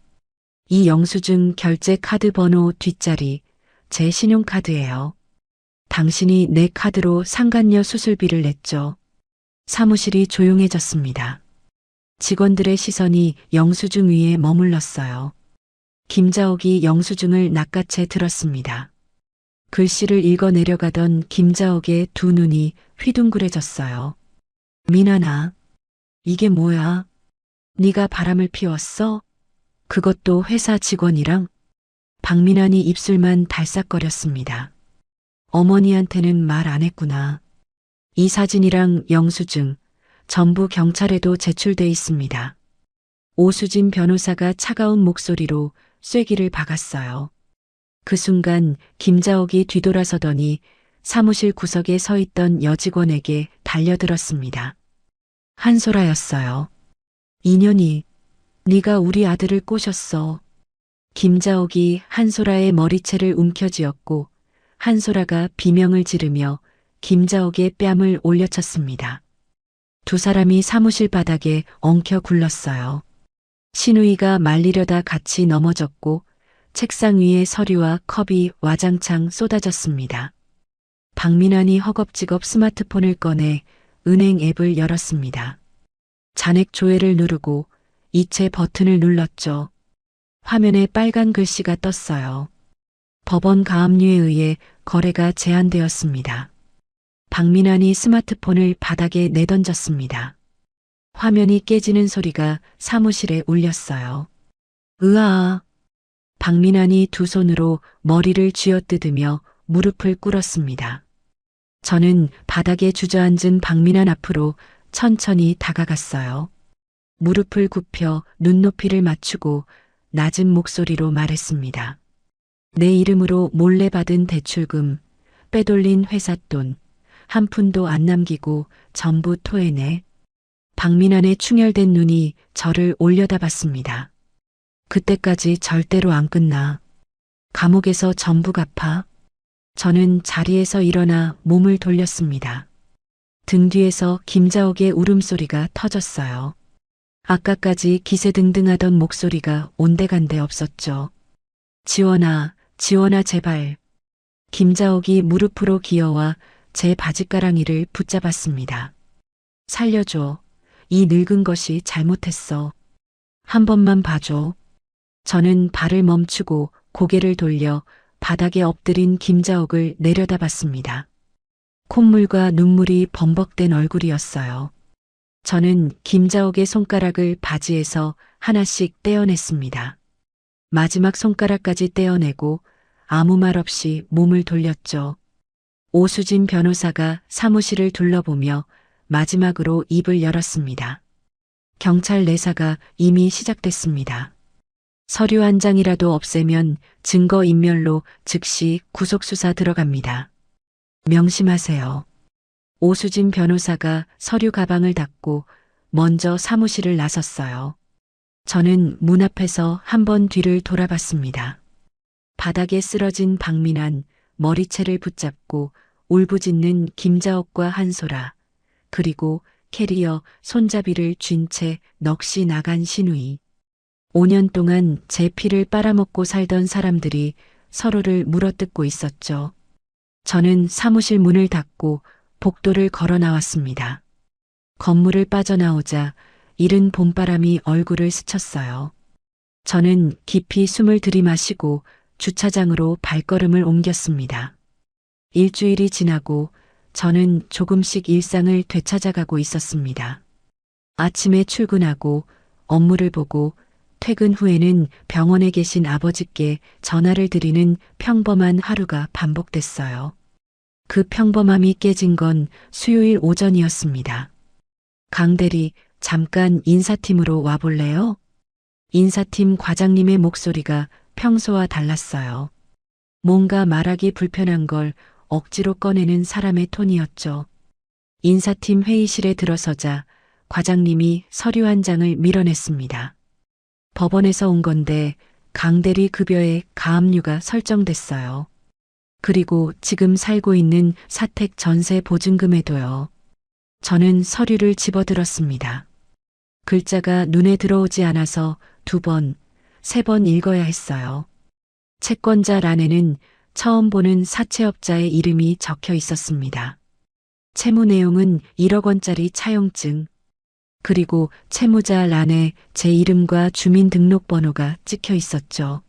이 영수증 결제 카드 번호 뒷자리 제 신용카드예요. 당신이 내 카드로 상간녀 수술비를 냈죠. 사무실이 조용해졌습니다. 직원들의 시선이 영수증 위에 머물렀어요. 김자옥이 영수증을 낚아채 들었습니다. 글씨를 읽어 내려가던 김자옥의 두 눈이 휘둥그레졌어요. 민환아, 이게 뭐야? 네가 바람을 피웠어? 그것도 회사 직원이랑? 박민환이 입술만 달싹거렸습니다. 어머니한테는 말 안 했구나. 이 사진이랑 영수증 전부 경찰에도 제출돼 있습니다. 오수진 변호사가 차가운 목소리로 쐐기를 박았어요. 그 순간 김자옥이 뒤돌아서더니 사무실 구석에 서 있던 여직원에게 달려들었습니다. 한솔아였어요. 인연이, 네가 우리 아들을 꼬셨어. 김자옥이 한솔아의 머리채를 움켜쥐었고 한솔아가 비명을 지르며 김자옥의 뺨을 올려쳤습니다. 두 사람이 사무실 바닥에 엉켜 굴렀어요. 신우이가 말리려다 같이 넘어졌고 책상 위에 서류와 컵이 와장창 쏟아졌습니다. 박민환이 허겁지겁 스마트폰을 꺼내 은행 앱을 열었습니다. 잔액 조회를 누르고 이체 버튼을 눌렀죠. 화면에 빨간 글씨가 떴어요. 법원 가압류에 의해 거래가 제한되었습니다. 박민환이 스마트폰을 바닥에 내던졌습니다. 화면이 깨지는 소리가 사무실에 울렸어요. 으아. 박민환이 두 손으로 머리를 쥐어뜯으며 무릎을 꿇었습니다. 저는 바닥에 주저앉은 박민환 앞으로 천천히 다가갔어요. 무릎을 굽혀 눈높이를 맞추고 낮은 목소리로 말했습니다. 내 이름으로 몰래 받은 대출금, 빼돌린 회사 돈, 한 푼도 안 남기고 전부 토해내. 박민환의 충혈된 눈이 저를 올려다봤습니다. 그때까지 절대로 안 끝나. 감옥에서 전부 갚아. 저는 자리에서 일어나 몸을 돌렸습니다. 등 뒤에서 김자옥의 울음소리가 터졌어요. 아까까지 기세등등하던 목소리가 온데간데 없었죠. 지원아, 지원아 제발. 김자옥이 무릎으로 기어와 제 바지가랑이를 붙잡았습니다. 살려줘. 이 늙은 것이 잘못했어. 한 번만 봐줘. 저는 발을 멈추고 고개를 돌려 바닥에 엎드린 김자옥을 내려다봤습니다. 콧물과 눈물이 범벅된 얼굴이었어요. 저는 김자옥의 손가락을 바지에서 하나씩 떼어냈습니다. 마지막 손가락까지 떼어내고 아무 말 없이 몸을 돌렸죠. 오수진 변호사가 사무실을 둘러보며 마지막으로 입을 열었습니다. 경찰 내사가 이미 시작됐습니다. 서류 한 장이라도 없애면 증거인멸로 즉시 구속수사 들어갑니다. 명심하세요. 오수진 변호사가 서류 가방을 닫고 먼저 사무실을 나섰어요. 저는 문 앞에서 한 번 뒤를 돌아봤습니다. 바닥에 쓰러진 박민환, 머리채를 붙잡고 울부짖는 김자옥과 한솔아, 그리고 캐리어 손잡이를 쥔 채 넋이 나간 신우이. 5년 동안 제 피를 빨아먹고 살던 사람들이 서로를 물어뜯고 있었죠. 저는 사무실 문을 닫고 복도를 걸어 나왔습니다. 건물을 빠져나오자 이른 봄바람이 얼굴을 스쳤어요. 저는 깊이 숨을 들이마시고 주차장으로 발걸음을 옮겼습니다. 일주일이 지나고 저는 조금씩 일상을 되찾아가고 있었습니다. 아침에 출근하고 업무를 보고 퇴근 후에는 병원에 계신 아버지께 전화를 드리는 평범한 하루가 반복됐어요. 그 평범함이 깨진 건 수요일 오전이었습니다. 강대리, 잠깐 인사팀으로 와볼래요? 인사팀 과장님의 목소리가 평소와 달랐어요. 뭔가 말하기 불편한 걸 억지로 꺼내는 사람의 톤이었죠. 인사팀 회의실에 들어서자 과장님이 서류 한 장을 밀어냈습니다. 법원에서 온 건데 강대리 급여에 가압류가 설정됐어요. 그리고 지금 살고 있는 사택 전세 보증금에도요. 저는 서류를 집어들었습니다. 글자가 눈에 들어오지 않아서 2번, 3번 읽어야 했어요. 채권자란에는 처음 보는 사채업자의 이름이 적혀 있었습니다. 채무 내용은 1억 원짜리 차용증, 그리고 채무자 란에 제 이름과 주민등록번호가 찍혀 있었죠.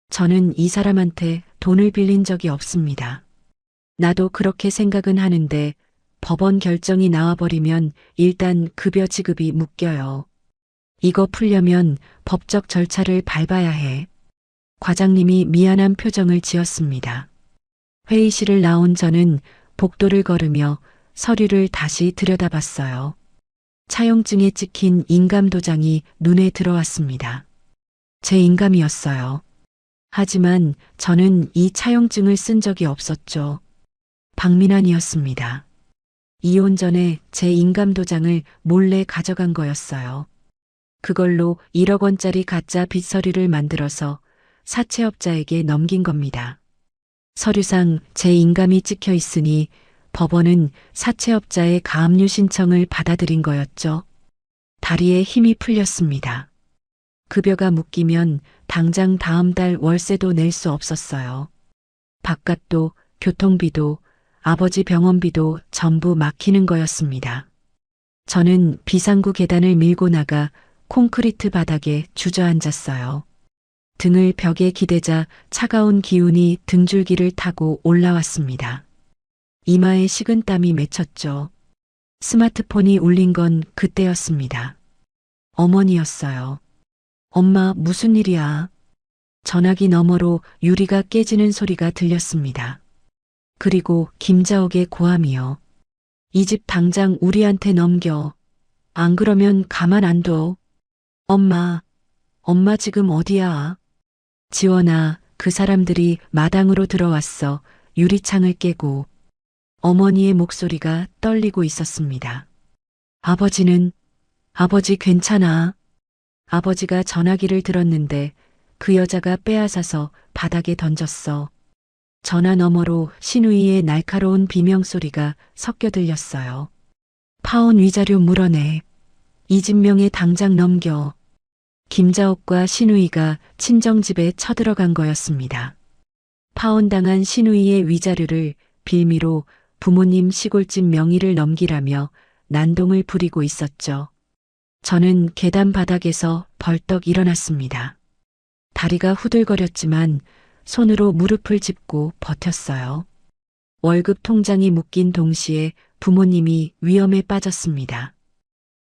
저는 이 사람한테 돈을 빌린 적이 없습니다. 나도 그렇게 생각은 하는데 법원 결정이 나와버리면 일단 급여 지급이 묶여요. 이거 풀려면 법적 절차를 밟아야 해. 과장님이 미안한 표정을 지었습니다. 회의실을 나온 저는 복도를 걸으며 서류를 다시 들여다봤어요. 차용증에 찍힌 인감도장이 눈에 들어왔습니다. 제 인감이었어요. 하지만 저는 이 차용증을 쓴 적이 없었죠. 박민환이었습니다. 이혼 전에 제 인감도장을 몰래 가져간 거였어요. 그걸로 1억 원짜리 가짜 빚서류를 만들어서 사채업자에게 넘긴 겁니다. 서류상 제 인감이 찍혀 있으니 법원은 사채업자의 가압류 신청을 받아들인 거였죠. 다리에 힘이 풀렸습니다. 급여가 묶이면 당장 다음 달 월세도 낼 수 없었어요. 바깥도 교통비도 아버지 병원비도 전부 막히는 거였습니다. 저는 비상구 계단을 밀고 나가 콘크리트 바닥에 주저앉았어요. 등을 벽에 기대자 차가운 기운이 등줄기를 타고 올라왔습니다. 이마에 식은땀이 맺혔죠. 스마트폰이 울린 건 그때였습니다. 어머니였어요. 엄마, 무슨 일이야? 전화기 너머로 유리가 깨지는 소리가 들렸습니다. 그리고 김자옥의 고함이요. 이 집 당장 우리한테 넘겨. 안 그러면 가만 안 둬. 엄마 지금 어디야? 지원아, 그 사람들이 마당으로 들어왔어. 유리창을 깨고. 어머니의 목소리가 떨리고 있었습니다. 아버지 괜찮아? 아버지가 전화기를 들었는데 그 여자가 빼앗아서 바닥에 던졌어. 전화 너머로 신우이의 날카로운 비명소리가 섞여 들렸어요. 파혼 위자료 물어내. 이진명에 당장 넘겨. 김자옥과 신우이가 친정집에 쳐들어간 거였습니다. 파혼당한 신우이의 위자료를 빌미로 부모님 시골집 명의를 넘기라며 난동을 부리고 있었죠. 저는 계단 바닥에서 벌떡 일어났습니다. 다리가 후들거렸지만 손으로 무릎을 짚고 버텼어요. 월급 통장이 묶인 동시에 부모님이 위험에 빠졌습니다.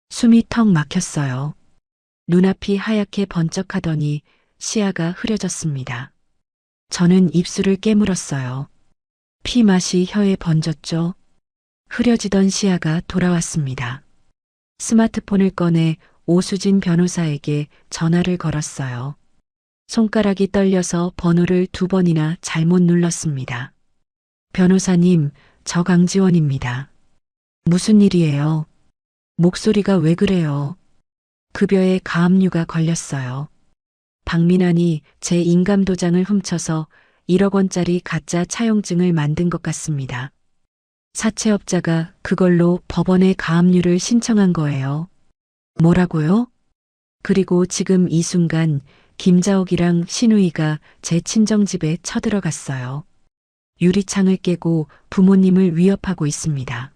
숨이 턱 막혔어요. 눈앞이 하얗게 번쩍하더니 시야가 흐려졌습니다. 저는 입술을 깨물었어요. 피 맛이 혀에 번졌죠. 흐려지던 시야가 돌아왔습니다. 스마트폰을 꺼내 오수진 변호사에게 전화를 걸었어요. 손가락이 떨려서 번호를 2번이나 잘못 눌렀습니다. 변호사님, 저 강지원입니다. 무슨 일이에요? 목소리가 왜 그래요? 급여에 가압류가 걸렸어요. 박민환이 제 인감도장을 훔쳐서 1억 원짜리 가짜 차용증을 만든 것 같습니다. 사채업자가 그걸로 법원에 가압류를 신청한 거예요. 뭐라고요? 그리고 지금 이 순간 김자옥이랑 신우이가 제 친정집에 쳐들어갔어요. 유리창을 깨고 부모님을 위협하고 있습니다.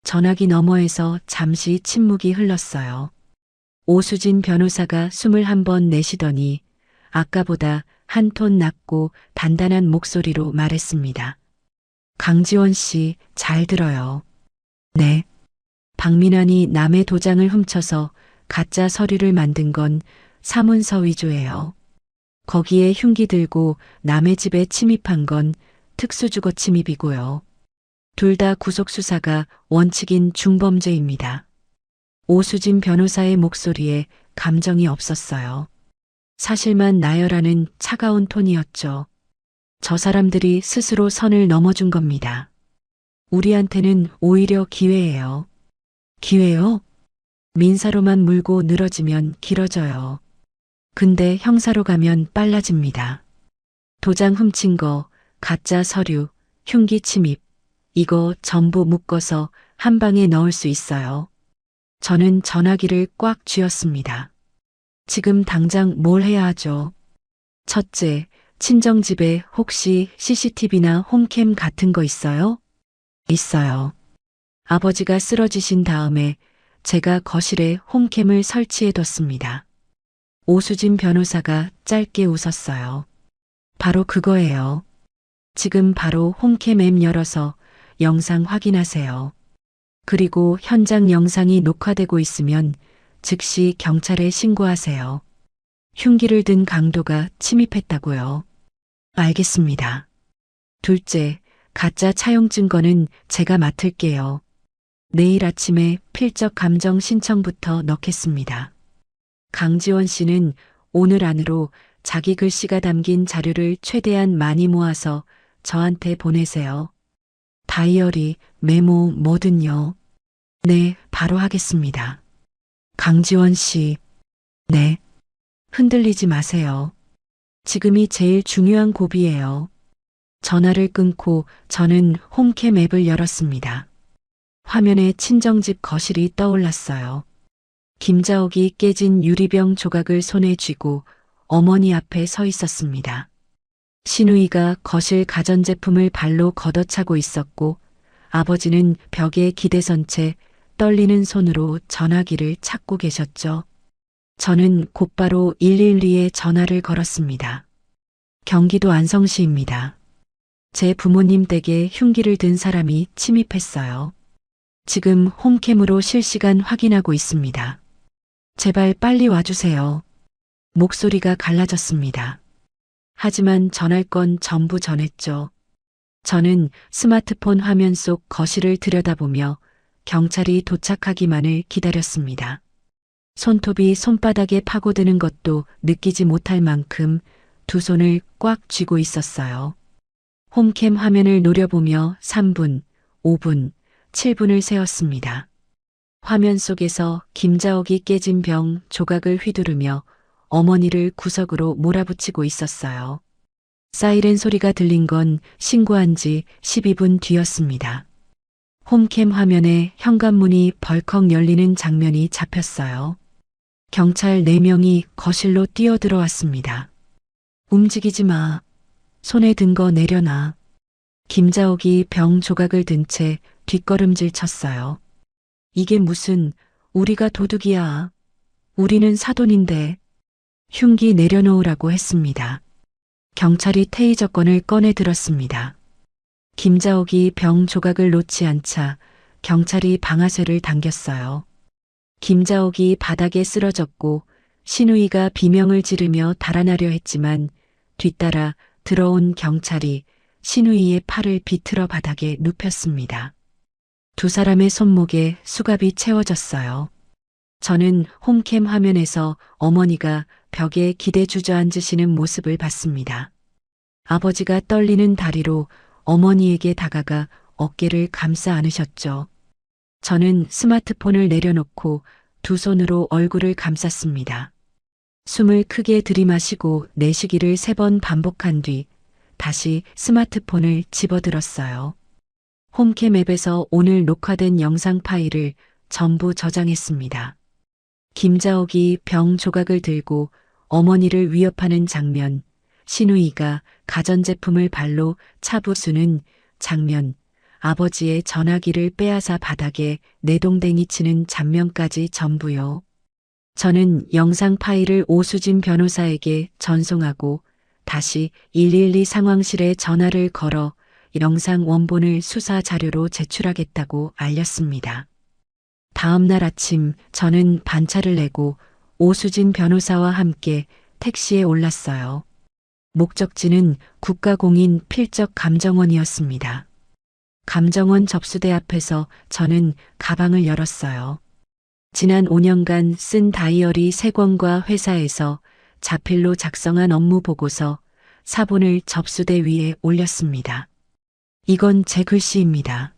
전화기 너머에서 잠시 침묵이 흘렀어요. 오수진 변호사가 숨을 한 번 내쉬더니 아까보다 한 톤 낮고 단단한 목소리로 말했습니다. 강지원 씨, 잘 들어요. 네. 박민환이 남의 도장을 훔쳐서 가짜 서류를 만든 건 사문서 위조예요. 거기에 흉기 들고 남의 집에 침입한 건 특수주거 침입이고요. 둘 다 구속수사가 원칙인 중범죄입니다. 오수진 변호사의 목소리에 감정이 없었어요. 사실만 나열하는 차가운 톤이었죠. 저 사람들이 스스로 선을 넘어준 겁니다. 우리한테는 오히려 기회예요. 기회요? 민사로만 물고 늘어지면 길어져요. 근데 형사로 가면 빨라집니다. 도장 훔친 거, 가짜 서류, 흉기 침입, 이거 전부 묶어서 한 방에 넣을 수 있어요. 저는 전화기를 꽉 쥐었습니다. 지금 당장 뭘 해야 하죠? 첫째, 친정집에 혹시 CCTV나 홈캠 같은 거 있어요? 있어요. 아버지가 쓰러지신 다음에 제가 거실에 홈캠을 설치해뒀습니다. 오수진 변호사가 짧게 웃었어요. 바로 그거예요. 지금 바로 홈캠 앱 열어서 영상 확인하세요. 그리고 현장 영상이 녹화되고 있으면 즉시 경찰에 신고하세요. 흉기를 든 강도가 침입했다고요. 알겠습니다. 둘째, 가짜 차용 증거는 제가 맡을게요. 내일 아침에 필적 감정 신청부터 넣겠습니다. 강지원 씨는 오늘 안으로 자기 글씨가 담긴 자료를 최대한 많이 모아서 저한테 보내세요. 다이어리, 메모 뭐든요. 네, 바로 하겠습니다. 강지원 씨. 네. 흔들리지 마세요. 지금이 제일 중요한 고비예요. 전화를 끊고 저는 홈캠 앱을 열었습니다. 화면에 친정집 거실이 떠올랐어요. 김자옥이 깨진 유리병 조각을 손에 쥐고 어머니 앞에 서 있었습니다. 신우이가 거실 가전제품을 발로 걷어차고 있었고 아버지는 벽에 기대선 채 떨리는 손으로 전화기를 찾고 계셨죠. 저는 곧바로 112에 전화를 걸었습니다. 경기도 안성시입니다. 제 부모님 댁에 흉기를 든 사람이 침입했어요. 지금 홈캠으로 실시간 확인하고 있습니다. 제발 빨리 와주세요. 목소리가 갈라졌습니다. 하지만 전할 건 전부 전했죠. 저는 스마트폰 화면 속 거실을 들여다보며 경찰이 도착하기만을 기다렸습니다. 손톱이 손바닥에 파고드는 것도 느끼지 못할 만큼 두 손을 꽉 쥐고 있었어요. 홈캠 화면을 노려보며 3분, 5분, 7분을 세었습니다. 화면 속에서 김자옥이 깨진 병 조각을 휘두르며 어머니를 구석으로 몰아붙이고 있었어요. 사이렌 소리가 들린 건 신고한 지 12분 뒤였습니다. 홈캠 화면에 현관문이 벌컥 열리는 장면이 잡혔어요. 경찰 4명이 거실로 뛰어들어왔습니다. 움직이지 마. 손에 든 거 내려놔. 김자옥이 병 조각을 든 채 뒷걸음질 쳤어요. 이게 무슨 우리가 도둑이야. 우리는 사돈인데. 흉기 내려놓으라고 했습니다. 경찰이 테이저건을 꺼내 들었습니다. 김자옥이 병 조각을 놓지 않자 경찰이 방아쇠를 당겼어요. 김자옥이 바닥에 쓰러졌고 신우이가 비명을 지르며 달아나려 했지만 뒤따라 들어온 경찰이 신우이의 팔을 비틀어 바닥에 눕혔습니다. 두 사람의 손목에 수갑이 채워졌어요. 저는 홈캠 화면에서 어머니가 벽에 기대 주저앉으시는 모습을 봤습니다. 아버지가 떨리는 다리로 어머니에게 다가가 어깨를 감싸 안으셨죠. 저는 스마트폰을 내려놓고 두 손으로 얼굴을 감쌌습니다. 숨을 크게 들이마시고 내쉬기를 3번 반복한 뒤 다시 스마트폰을 집어들었어요. 홈캠 앱에서 오늘 녹화된 영상 파일을 전부 저장했습니다. 김자옥이 병 조각을 들고 어머니를 위협하는 장면, 신우이가 가전제품을 발로 차부수는 장면, 아버지의 전화기를 빼앗아 바닥에 내동댕이 치는 장면까지 전부요. 저는 영상 파일을 오수진 변호사에게 전송하고 다시 112 상황실에 전화를 걸어 영상 원본을 수사 자료로 제출하겠다고 알렸습니다. 다음 날 아침 저는 반차를 내고 오수진 변호사와 함께 택시에 올랐어요. 목적지는 국가공인 필적 감정원이었습니다. 감정원 접수대 앞에서 저는 가방을 열었어요. 지난 5년간 쓴 다이어리 3권과 회사에서 자필로 작성한 업무 보고서 사본을 접수대 위에 올렸습니다. 이건 제 글씨입니다.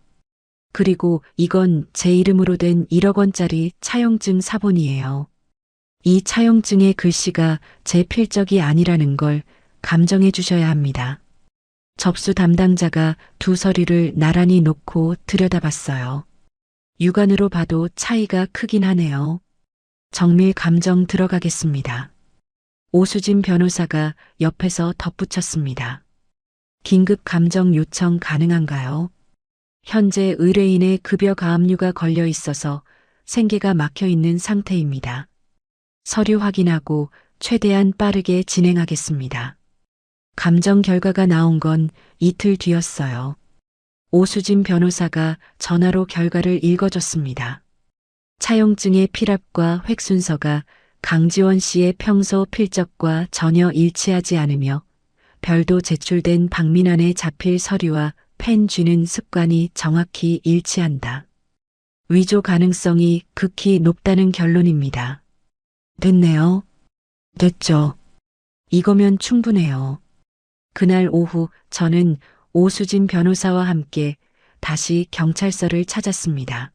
그리고 이건 제 이름으로 된 1억 원짜리 차용증 사본이에요. 이 차용증의 글씨가 제 필적이 아니라는 걸 감정해 주셔야 합니다. 접수 담당자가 두 서류를 나란히 놓고 들여다봤어요. 육안으로 봐도 차이가 크긴 하네요. 정밀 감정 들어가겠습니다. 오수진 변호사가 옆에서 덧붙였습니다. 긴급 감정 요청 가능한가요? 현재 의뢰인의 급여 가압류가 걸려 있어서 생계가 막혀 있는 상태입니다. 서류 확인하고 최대한 빠르게 진행하겠습니다. 감정 결과가 나온 건 이틀 뒤였어요. 오수진 변호사가 전화로 결과를 읽어줬습니다. 차용증의 필압과 획순서가 강지원 씨의 평소 필적과 전혀 일치하지 않으며 별도 제출된 박민환의 자필 서류와 펜 쥐는 습관이 정확히 일치한다. 위조 가능성이 극히 높다는 결론입니다. 됐네요. 됐죠. 이거면 충분해요. 그날 오후 저는 오수진 변호사와 함께 다시 경찰서를 찾았습니다.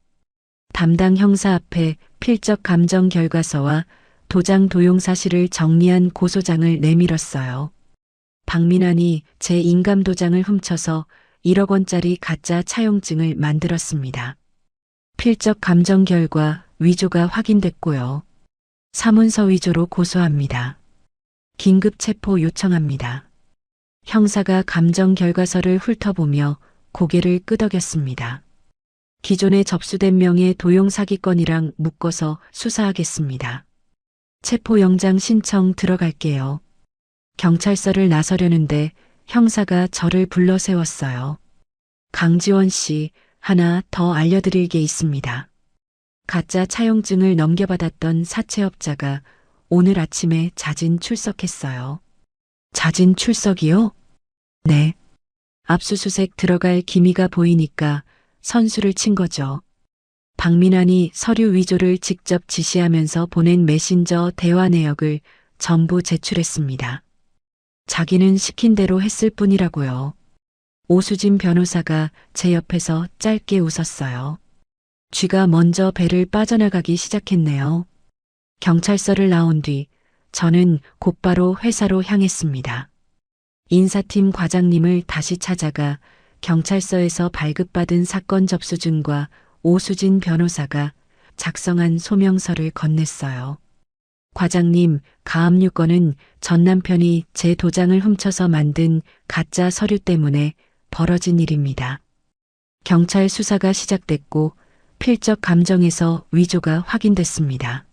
담당 형사 앞에 필적 감정 결과서와 도장 도용 사실을 정리한 고소장을 내밀었어요. 박민환이 제 인감 도장을 훔쳐서 1억 원짜리 가짜 차용증을 만들었습니다. 필적 감정 결과 위조가 확인됐고요. 사문서 위조로 고소합니다. 긴급 체포 요청합니다. 형사가 감정 결과서를 훑어보며 고개를 끄덕였습니다. 기존에 접수된 명의 도용 사기건이랑 묶어서 수사하겠습니다. 체포영장 신청 들어갈게요. 경찰서를 나서려는데 형사가 저를 불러 세웠어요. 강지원 씨, 하나 더 알려드릴 게 있습니다. 가짜 차용증을 넘겨받았던 사채업자가 오늘 아침에 자진 출석했어요. 자진 출석이요? 네. 압수수색 들어갈 기미가 보이니까 선수를 친 거죠. 박민환이 서류 위조를 직접 지시하면서 보낸 메신저 대화 내역을 전부 제출했습니다. 자기는 시킨 대로 했을 뿐이라고요. 오수진 변호사가 제 옆에서 짧게 웃었어요. 쥐가 먼저 배를 빠져나가기 시작했네요. 경찰서를 나온 뒤 저는 곧바로 회사로 향했습니다. 인사팀 과장님을 다시 찾아가 경찰서에서 발급받은 사건 접수증과 오수진 변호사가 작성한 소명서를 건넸어요. 과장님, 가압류 건은 전 남편이 제 도장을 훔쳐서 만든 가짜 서류 때문에 벌어진 일입니다. 경찰 수사가 시작됐고 필적 감정에서 위조가 확인됐습니다.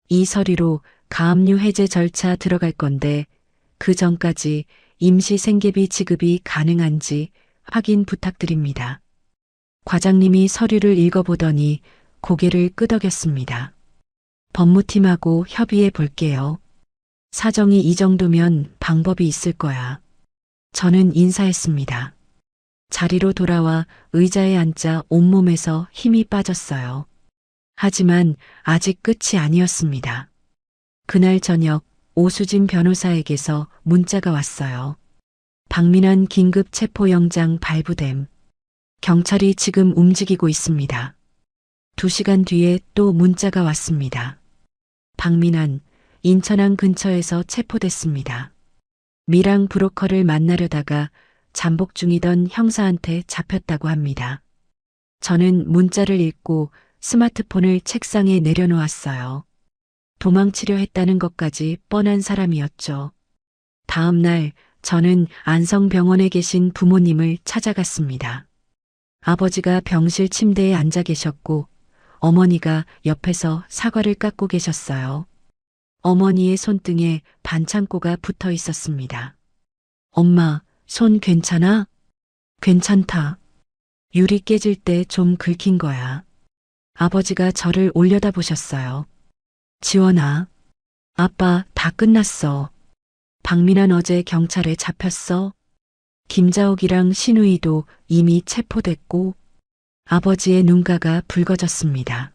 이 서류로 가압류 해제 절차 들어갈 건데 그 전까지 임시 생계비 지급이 가능한지 확인 부탁드립니다. 과장님이 서류를 읽어보더니 고개를 끄덕였습니다. 법무팀하고 협의해 볼게요. 사정이 이 정도면 방법이 있을 거야. 저는 인사했습니다. 자리로 돌아와 의자에 앉자 온몸에서 힘이 빠졌어요. 하지만 아직 끝이 아니었습니다. 그날 저녁 오수진 변호사에게서 문자가 왔어요. 박민환 긴급 체포영장 발부됨. 경찰이 지금 움직이고 있습니다. 2시간 뒤에 또 문자가 왔습니다. 박민환, 인천항 근처에서 체포됐습니다. 미랑 브로커를 만나려다가 잠복 중이던 형사한테 잡혔다고 합니다. 저는 문자를 읽고 스마트폰을 책상에 내려놓았어요. 도망치려 했다는 것까지 뻔한 사람이었죠. 다음 날 저는 안성병원에 계신 부모님을 찾아갔습니다. 아버지가 병실 침대에 앉아 계셨고 어머니가 옆에서 사과를 깎고 계셨어요. 어머니의 손등에 반창고가 붙어 있었습니다. 엄마, 손 괜찮아? 괜찮다. 유리 깨질 때 좀 긁힌 거야. 아버지가 저를 올려다보셨어요. 지원아, 아빠 다 끝났어. 박민환 어제 경찰에 잡혔어. 김자옥이랑 신우이도 이미 체포됐고 아버지의 눈가가 붉어졌습니다.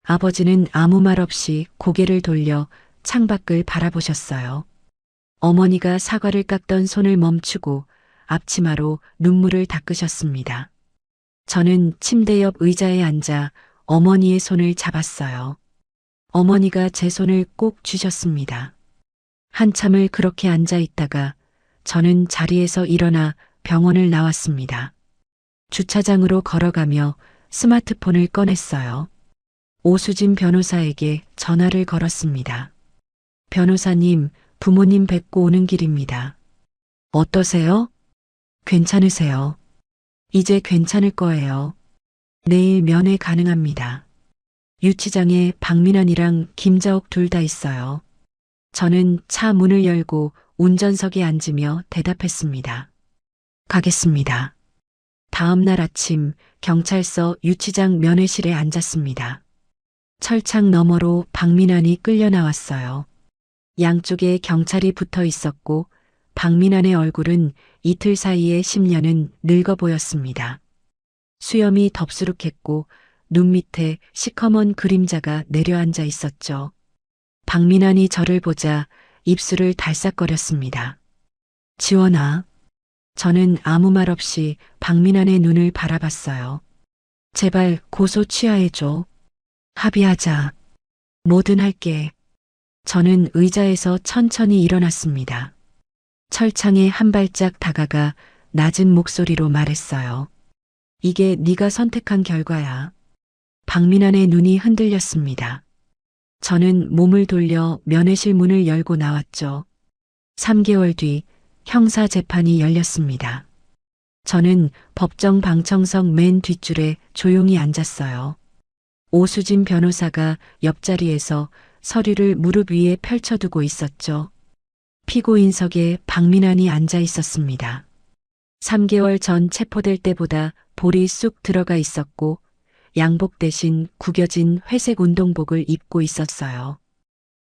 아버지는 아무 말 없이 고개를 돌려 창밖을 바라보셨어요. 어머니가 사과를 깎던 손을 멈추고 앞치마로 눈물을 닦으셨습니다. 저는 침대 옆 의자에 앉아 어머니의 손을 잡았어요. 어머니가 제 손을 꼭 쥐셨습니다. 한참을 그렇게 앉아 있다가 저는 자리에서 일어나 병원을 나왔습니다. 주차장으로 걸어가며 스마트폰을 꺼냈어요. 오수진 변호사에게 전화를 걸었습니다. 변호사님, 부모님 뵙고 오는 길입니다. 어떠세요? 괜찮으세요? 이제 괜찮을 거예요. 내일 면회 가능합니다. 유치장에 박민환이랑 김자옥 둘 다 있어요. 저는 차 문을 열고 운전석에 앉으며 대답했습니다. 가겠습니다. 다음 날 아침 경찰서 유치장 면회실에 앉았습니다. 철창 너머로 박민환이 끌려 나왔어요. 양쪽에 경찰이 붙어 있었고 박민환의 얼굴은 이틀 사이의 10년은 늙어 보였습니다. 수염이 덥수룩했고 눈 밑에 시커먼 그림자가 내려앉아 있었죠. 박민환이 저를 보자 입술을 달싹거렸습니다. 지원아. 저는 아무 말 없이 박민환의 눈을 바라봤어요. 제발 고소 취하해줘. 합의하자. 뭐든 할게. 저는 의자에서 천천히 일어났습니다. 철창에 한 발짝 다가가 낮은 목소리로 말했어요. 이게 네가 선택한 결과야. 박민환의 눈이 흔들렸습니다. 저는 몸을 돌려 면회실 문을 열고 나왔죠. 3개월 뒤 형사 재판이 열렸습니다. 저는 법정 방청석 맨 뒷줄에 조용히 앉았어요. 오수진 변호사가 옆자리에서 서류를 무릎 위에 펼쳐두고 있었죠. 피고인석에 박민환이 앉아 있었습니다. 3개월 전 체포될 때보다 볼이 쑥 들어가 있었고 양복 대신 구겨진 회색 운동복을 입고 있었어요.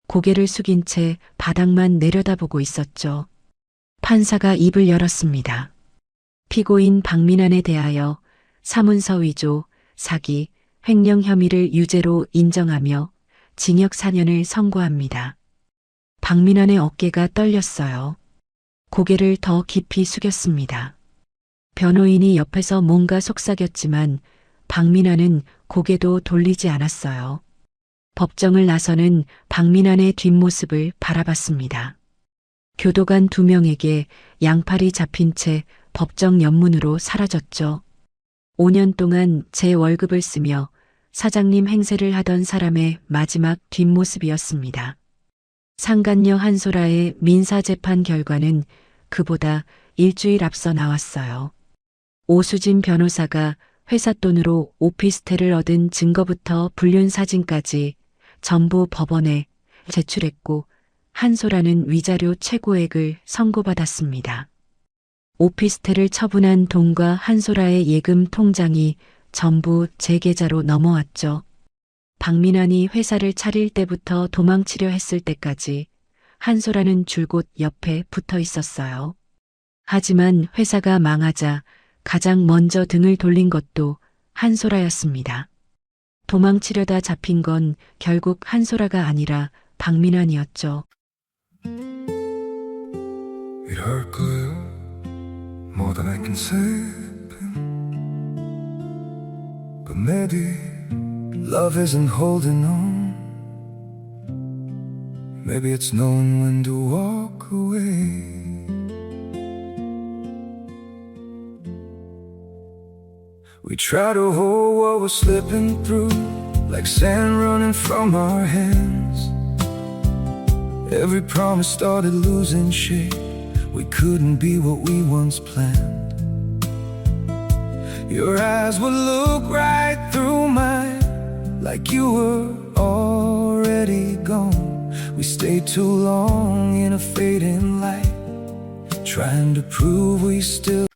고개를 숙인 채 바닥만 내려다보고 있었죠. 판사가 입을 열었습니다. 피고인 박민환에 대하여 사문서 위조, 사기, 횡령 혐의를 유죄로 인정하며 징역 4년을 선고합니다. 박민환의 어깨가 떨렸어요. 고개를 더 깊이 숙였습니다. 변호인이 옆에서 뭔가 속삭였지만 박민환은 고개도 돌리지 않았어요. 법정을 나서는 박민환의 뒷모습을 바라봤습니다. 교도관 2명에게 양팔이 잡힌 채 법정 옆문으로 사라졌죠. 5년 동안 제 월급을 쓰며 사장님 행세를 하던 사람의 마지막 뒷모습이었습니다. 상간녀 한소라의 민사재판 결과는 그보다 일주일 앞서 나왔어요. 오수진 변호사가 회사 돈으로 오피스텔을 얻은 증거부터 불륜 사진까지 전부 법원에 제출했고 한소라는 위자료 최고액을 선고받았습니다. 오피스텔을 처분한 돈과 한소라의 예금 통장이 전부 제 계좌로 넘어왔죠. 박민환이 회사를 차릴 때부터 도망치려 했을 때까지 한소라는 줄곧 옆에 붙어 있었어요. 하지만 회사가 망하자 가장 먼저 등을 돌린 것도 한소라였습니다. 도망치려다 잡힌 건 결국 한소라가 아니라 박민환이었죠. It hurt 거예요. More than I can say. But maybe love isn't holding on. Maybe it's knowing when to walk away. We try to hold what we're slipping through, like sand running from our hands. Every promise started losing shape. We couldn't be what we once planned. Your eyes would look right through mine, like you were already gone. We stayed too long in a fading light, trying to prove we still.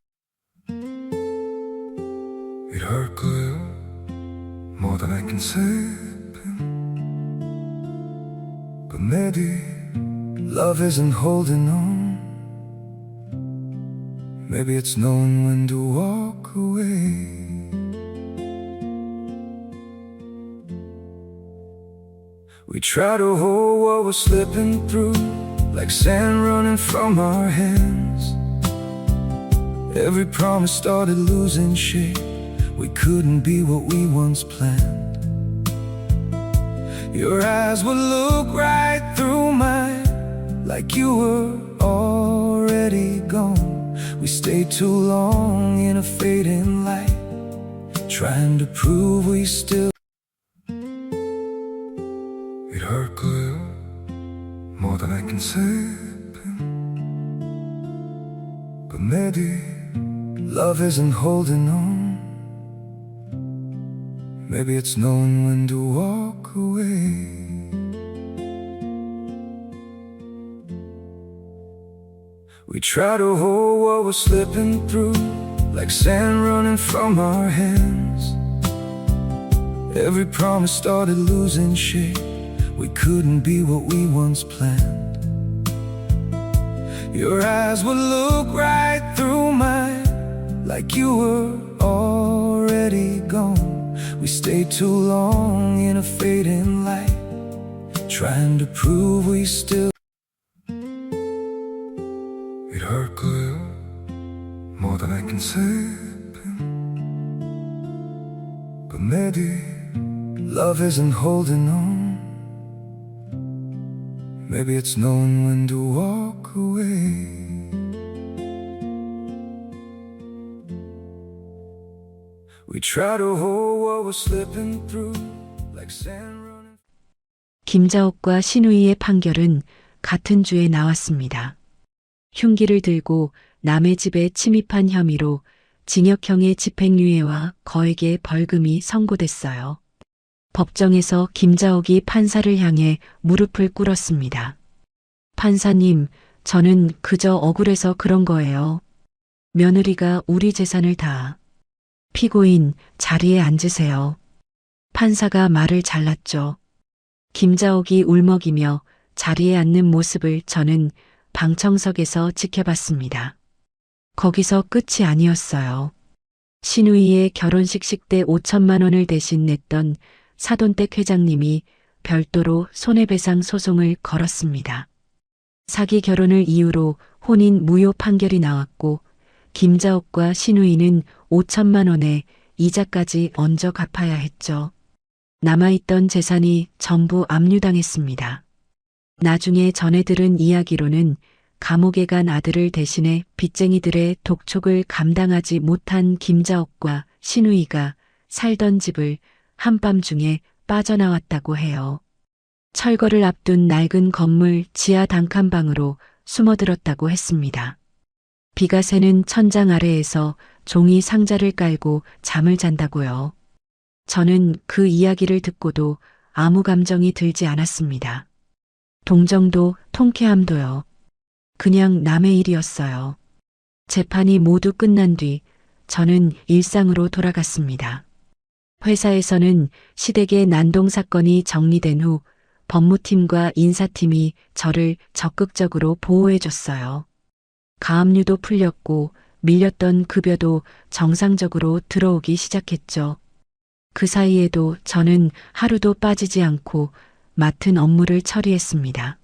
It hurt good, more than I can say. But maybe love isn't holding on. Maybe it's knowing when to walk away. We try to hold what we're slipping through, like sand running from our hands. Every promise started losing shape. we couldn't be what we once planned. Your eyes would look right through mine, like you were already gone. We stayed too long in a fading light, trying to prove we still. It hurt good, more than I can say. But maybe love isn't holding on. Maybe it's knowing when to walk away. We try to hold what we're slipping through, like sand running from our hands. Every promise started losing shape, we couldn't be what we once planned. Your eyes would look right through mine, like you were already gone. We stayed too long in a fading light, trying to prove we still. It hurt good, more than I can say. But maybe love isn't holding on. Maybe it's knowing when to walk away. We try to hold what we're slipping through, like sand running. 김자옥과 신우이의 판결은 같은 주에 나왔습니다. 흉기를 들고 남의 집에 침입한 혐의로 징역형의 집행유예와 거액의 벌금이 선고됐어요. 법정에서 김자옥이 판사를 향해 무릎을 꿇었습니다. 판사님, 저는 그저 억울해서 그런 거예요. 며느리가 우리 재산을 다. 피고인, 자리에 앉으세요. 판사가 말을 잘랐죠. 김자옥이 울먹이며 자리에 앉는 모습을 저는 방청석에서 지켜봤습니다. 거기서 끝이 아니었어요. 신우이의 결혼식 식대 5천만 원을 대신 냈던 사돈댁 회장님이 별도로 손해배상 소송을 걸었습니다. 사기 결혼을 이유로 혼인 무효 판결이 나왔고 김자옥과 신우이는 5천만 원에 이자까지 얹어 갚아야 했죠. 남아있던 재산이 전부 압류당했습니다. 나중에 전해 들은 이야기로는 감옥에 간 아들을 대신해 빚쟁이들의 독촉을 감당하지 못한 김자옥과 신우이가 살던 집을 한밤중에 빠져나왔다고 해요. 철거를 앞둔 낡은 건물 지하 단칸방으로 숨어들었다고 했습니다. 비가 새는 천장 아래에서 종이 상자를 깔고 잠을 잔다고요. 저는 그 이야기를 듣고도 아무 감정이 들지 않았습니다. 동정도 통쾌함도요. 그냥 남의 일이었어요. 재판이 모두 끝난 뒤 저는 일상으로 돌아갔습니다. 회사에서는 시댁의 난동 사건이 정리된 후 법무팀과 인사팀이 저를 적극적으로 보호해줬어요. 가압류도 풀렸고 밀렸던 급여도 정상적으로 들어오기 시작했죠. 그 사이에도 저는 하루도 빠지지 않고 맡은 업무를 처리했습니다.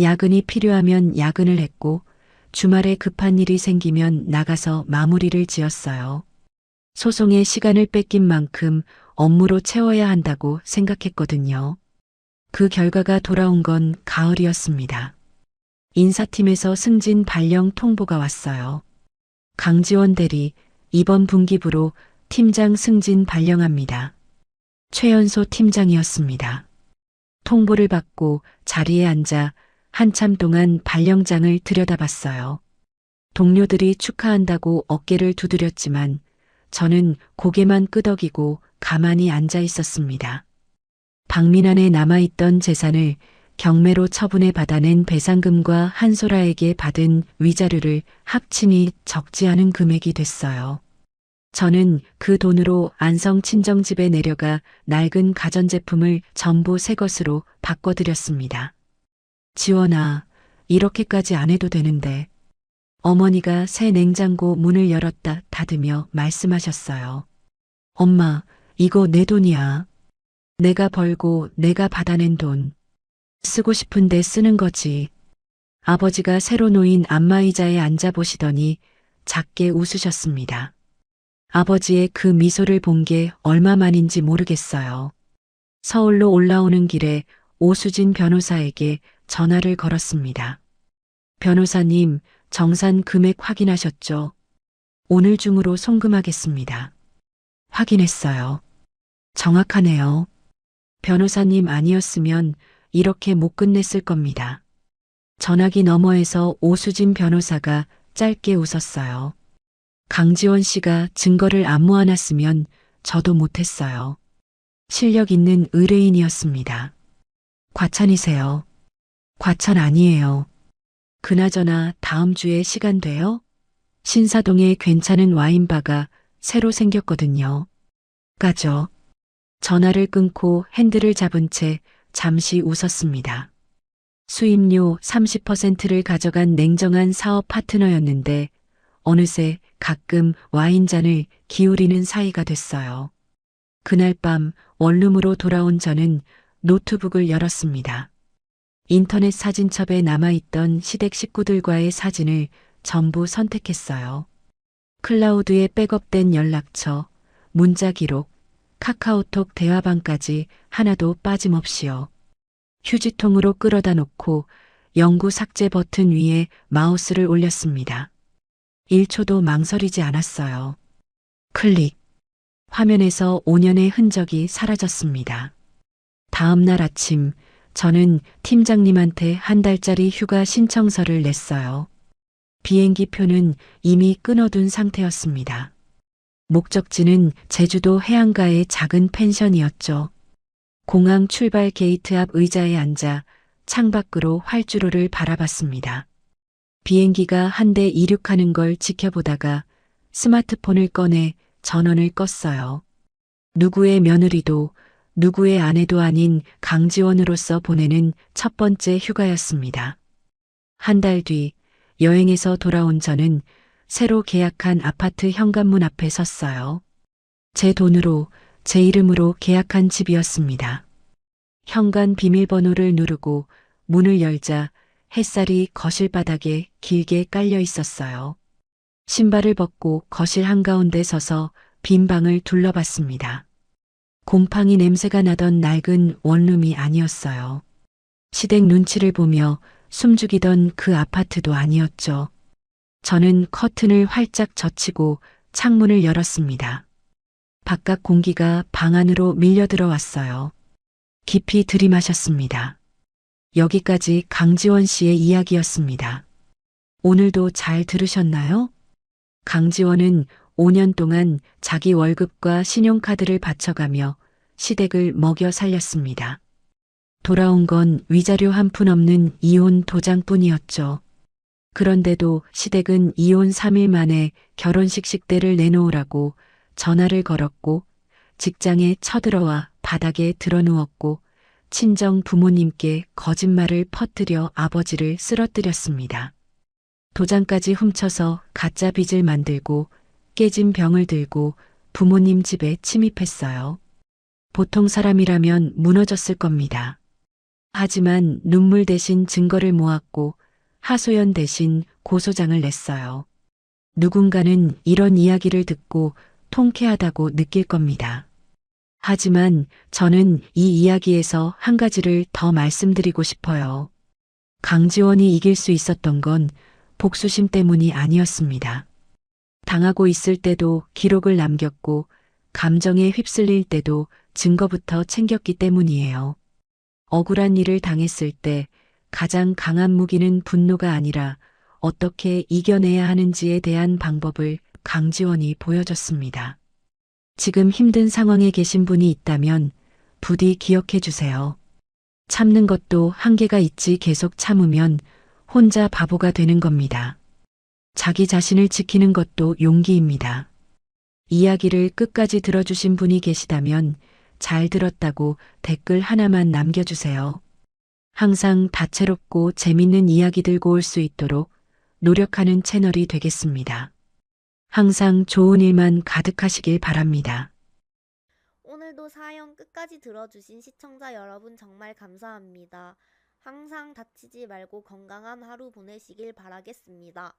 야근이 필요하면 야근을 했고 주말에 급한 일이 생기면 나가서 마무리를 지었어요. 소송에 시간을 뺏긴 만큼 업무로 채워야 한다고 생각했거든요. 그 결과가 돌아온 건 가을이었습니다. 인사팀에서 승진 발령 통보가 왔어요. 강지원 대리, 이번 분기부로 팀장 승진 발령합니다. 최연소 팀장이었습니다. 통보를 받고 자리에 앉아 한참 동안 발령장을 들여다봤어요. 동료들이 축하한다고 어깨를 두드렸지만 저는 고개만 끄덕이고 가만히 앉아 있었습니다. 박민환에 남아있던 재산을 경매로 처분해 받아낸 배상금과 한소라에게 받은 위자료를 합치니 적지 않은 금액이 됐어요. 저는 그 돈으로 안성 친정집에 내려가 낡은 가전제품을 전부 새 것으로 바꿔드렸습니다. 지원아, 이렇게까지 안 해도 되는데. 어머니가 새 냉장고 문을 열었다 닫으며 말씀하셨어요. 엄마, 이거 내 돈이야. 내가 벌고 내가 받아낸 돈. 쓰고 싶은데 쓰는 거지. 아버지가 새로 놓인 안마의자에 앉아보시더니 작게 웃으셨습니다. 아버지의 그 미소를 본 게 얼마만인지 모르겠어요. 서울로 올라오는 길에 오수진 변호사에게 전화를 걸었습니다. 변호사님, 정산 금액 확인하셨죠? 오늘 중으로 송금하겠습니다. 확인했어요. 정확하네요. 변호사님 아니었으면 이렇게 못 끝냈을 겁니다. 전화기 너머에서 오수진 변호사가 짧게 웃었어요. 강지원 씨가 증거를 안 모아놨으면 저도 못했어요. 실력 있는 의뢰인이었습니다. 과찬이세요. 과찬 아니에요. 그나저나 다음 주에 시간 돼요? 신사동에 괜찮은 와인바가 새로 생겼거든요. 가죠. 전화를 끊고 핸들을 잡은 채 잠시 웃었습니다. 수임료 30%를 가져간 냉정한 사업 파트너였는데 어느새 가끔 와인잔을 기울이는 사이가 됐어요. 그날 밤 원룸으로 돌아온 저는 노트북을 열었습니다. 인터넷 사진첩에 남아있던 시댁 식구들과의 사진을 전부 선택했어요. 클라우드에 백업된 연락처, 문자 기록, 카카오톡 대화방까지 하나도 빠짐없이요. 휴지통으로 끌어다 놓고 영구 삭제 버튼 위에 마우스를 올렸습니다. 1초도 망설이지 않았어요. 클릭. 화면에서 5년의 흔적이 사라졌습니다. 다음 날 아침, 저는 팀장님한테 한 달짜리 휴가 신청서를 냈어요. 비행기 표는 이미 끊어둔 상태였습니다. 목적지는 제주도 해안가의 작은 펜션이었죠. 공항 출발 게이트 앞 의자에 앉아 창밖으로 활주로를 바라봤습니다. 비행기가 한 대 이륙하는 걸 지켜보다가 스마트폰을 꺼내 전원을 껐어요. 누구의 며느리도 누구의 아내도 아닌 강지원으로서 보내는 첫 번째 휴가였습니다. 한 달 뒤 여행에서 돌아온 저는 새로 계약한 아파트 현관문 앞에 섰어요. 제 돈으로 제 이름으로 계약한 집이었습니다. 현관 비밀번호를 누르고 문을 열자 햇살이 거실 바닥에 길게 깔려 있었어요. 신발을 벗고 거실 한가운데 서서 빈 방을 둘러봤습니다. 곰팡이 냄새가 나던 낡은 원룸이 아니었어요. 시댁 눈치를 보며 숨죽이던 그 아파트도 아니었죠. 저는 커튼을 활짝 젖히고 창문을 열었습니다. 바깥 공기가 방 안으로 밀려 들어왔어요. 깊이 들이마셨습니다. 여기까지 강지원 씨의 이야기였습니다. 오늘도 잘 들으셨나요? 강지원은 5년 동안 자기 월급과 신용카드를 바쳐가며 시댁을 먹여 살렸습니다. 돌아온 건 위자료 한 푼 없는 이혼 도장뿐이었죠. 그런데도 시댁은 이혼 3일 만에 결혼식 식대를 내놓으라고 전화를 걸었고 직장에 쳐들어와 바닥에 드러누웠고 친정 부모님께 거짓말을 퍼뜨려 아버지를 쓰러뜨렸습니다. 도장까지 훔쳐서 가짜 빚을 만들고 깨진 병을 들고 부모님 집에 침입했어요. 보통 사람이라면 무너졌을 겁니다. 하지만 눈물 대신 증거를 모았고 하소연 대신 고소장을 냈어요. 누군가는 이런 이야기를 듣고 통쾌하다고 느낄 겁니다. 하지만 저는 이 이야기에서 한 가지를 더 말씀드리고 싶어요. 강지원이 이길 수 있었던 건 복수심 때문이 아니었습니다. 당하고 있을 때도 기록을 남겼고 감정에 휩쓸릴 때도 증거부터 챙겼기 때문이에요. 억울한 일을 당했을 때 가장 강한 무기는 분노가 아니라 어떻게 이겨내야 하는지에 대한 방법을 강지원이 보여줬습니다. 지금 힘든 상황에 계신 분이 있다면 부디 기억해 주세요. 참는 것도 한계가 있지 계속 참으면 혼자 바보가 되는 겁니다. 자기 자신을 지키는 것도 용기입니다. 이야기를 끝까지 들어주신 분이 계시다면 잘 들었다고 댓글 하나만 남겨주세요. 항상 다채롭고 재밌는 이야기 들고 올 수 있도록 노력하는 채널이 되겠습니다. 항상 좋은 일만 가득하시길 바랍니다. 오늘도 사연 끝까지 들어주신 시청자 여러분 정말 감사합니다. 항상 다치지 말고 건강한 하루 보내시길 바라겠습니다.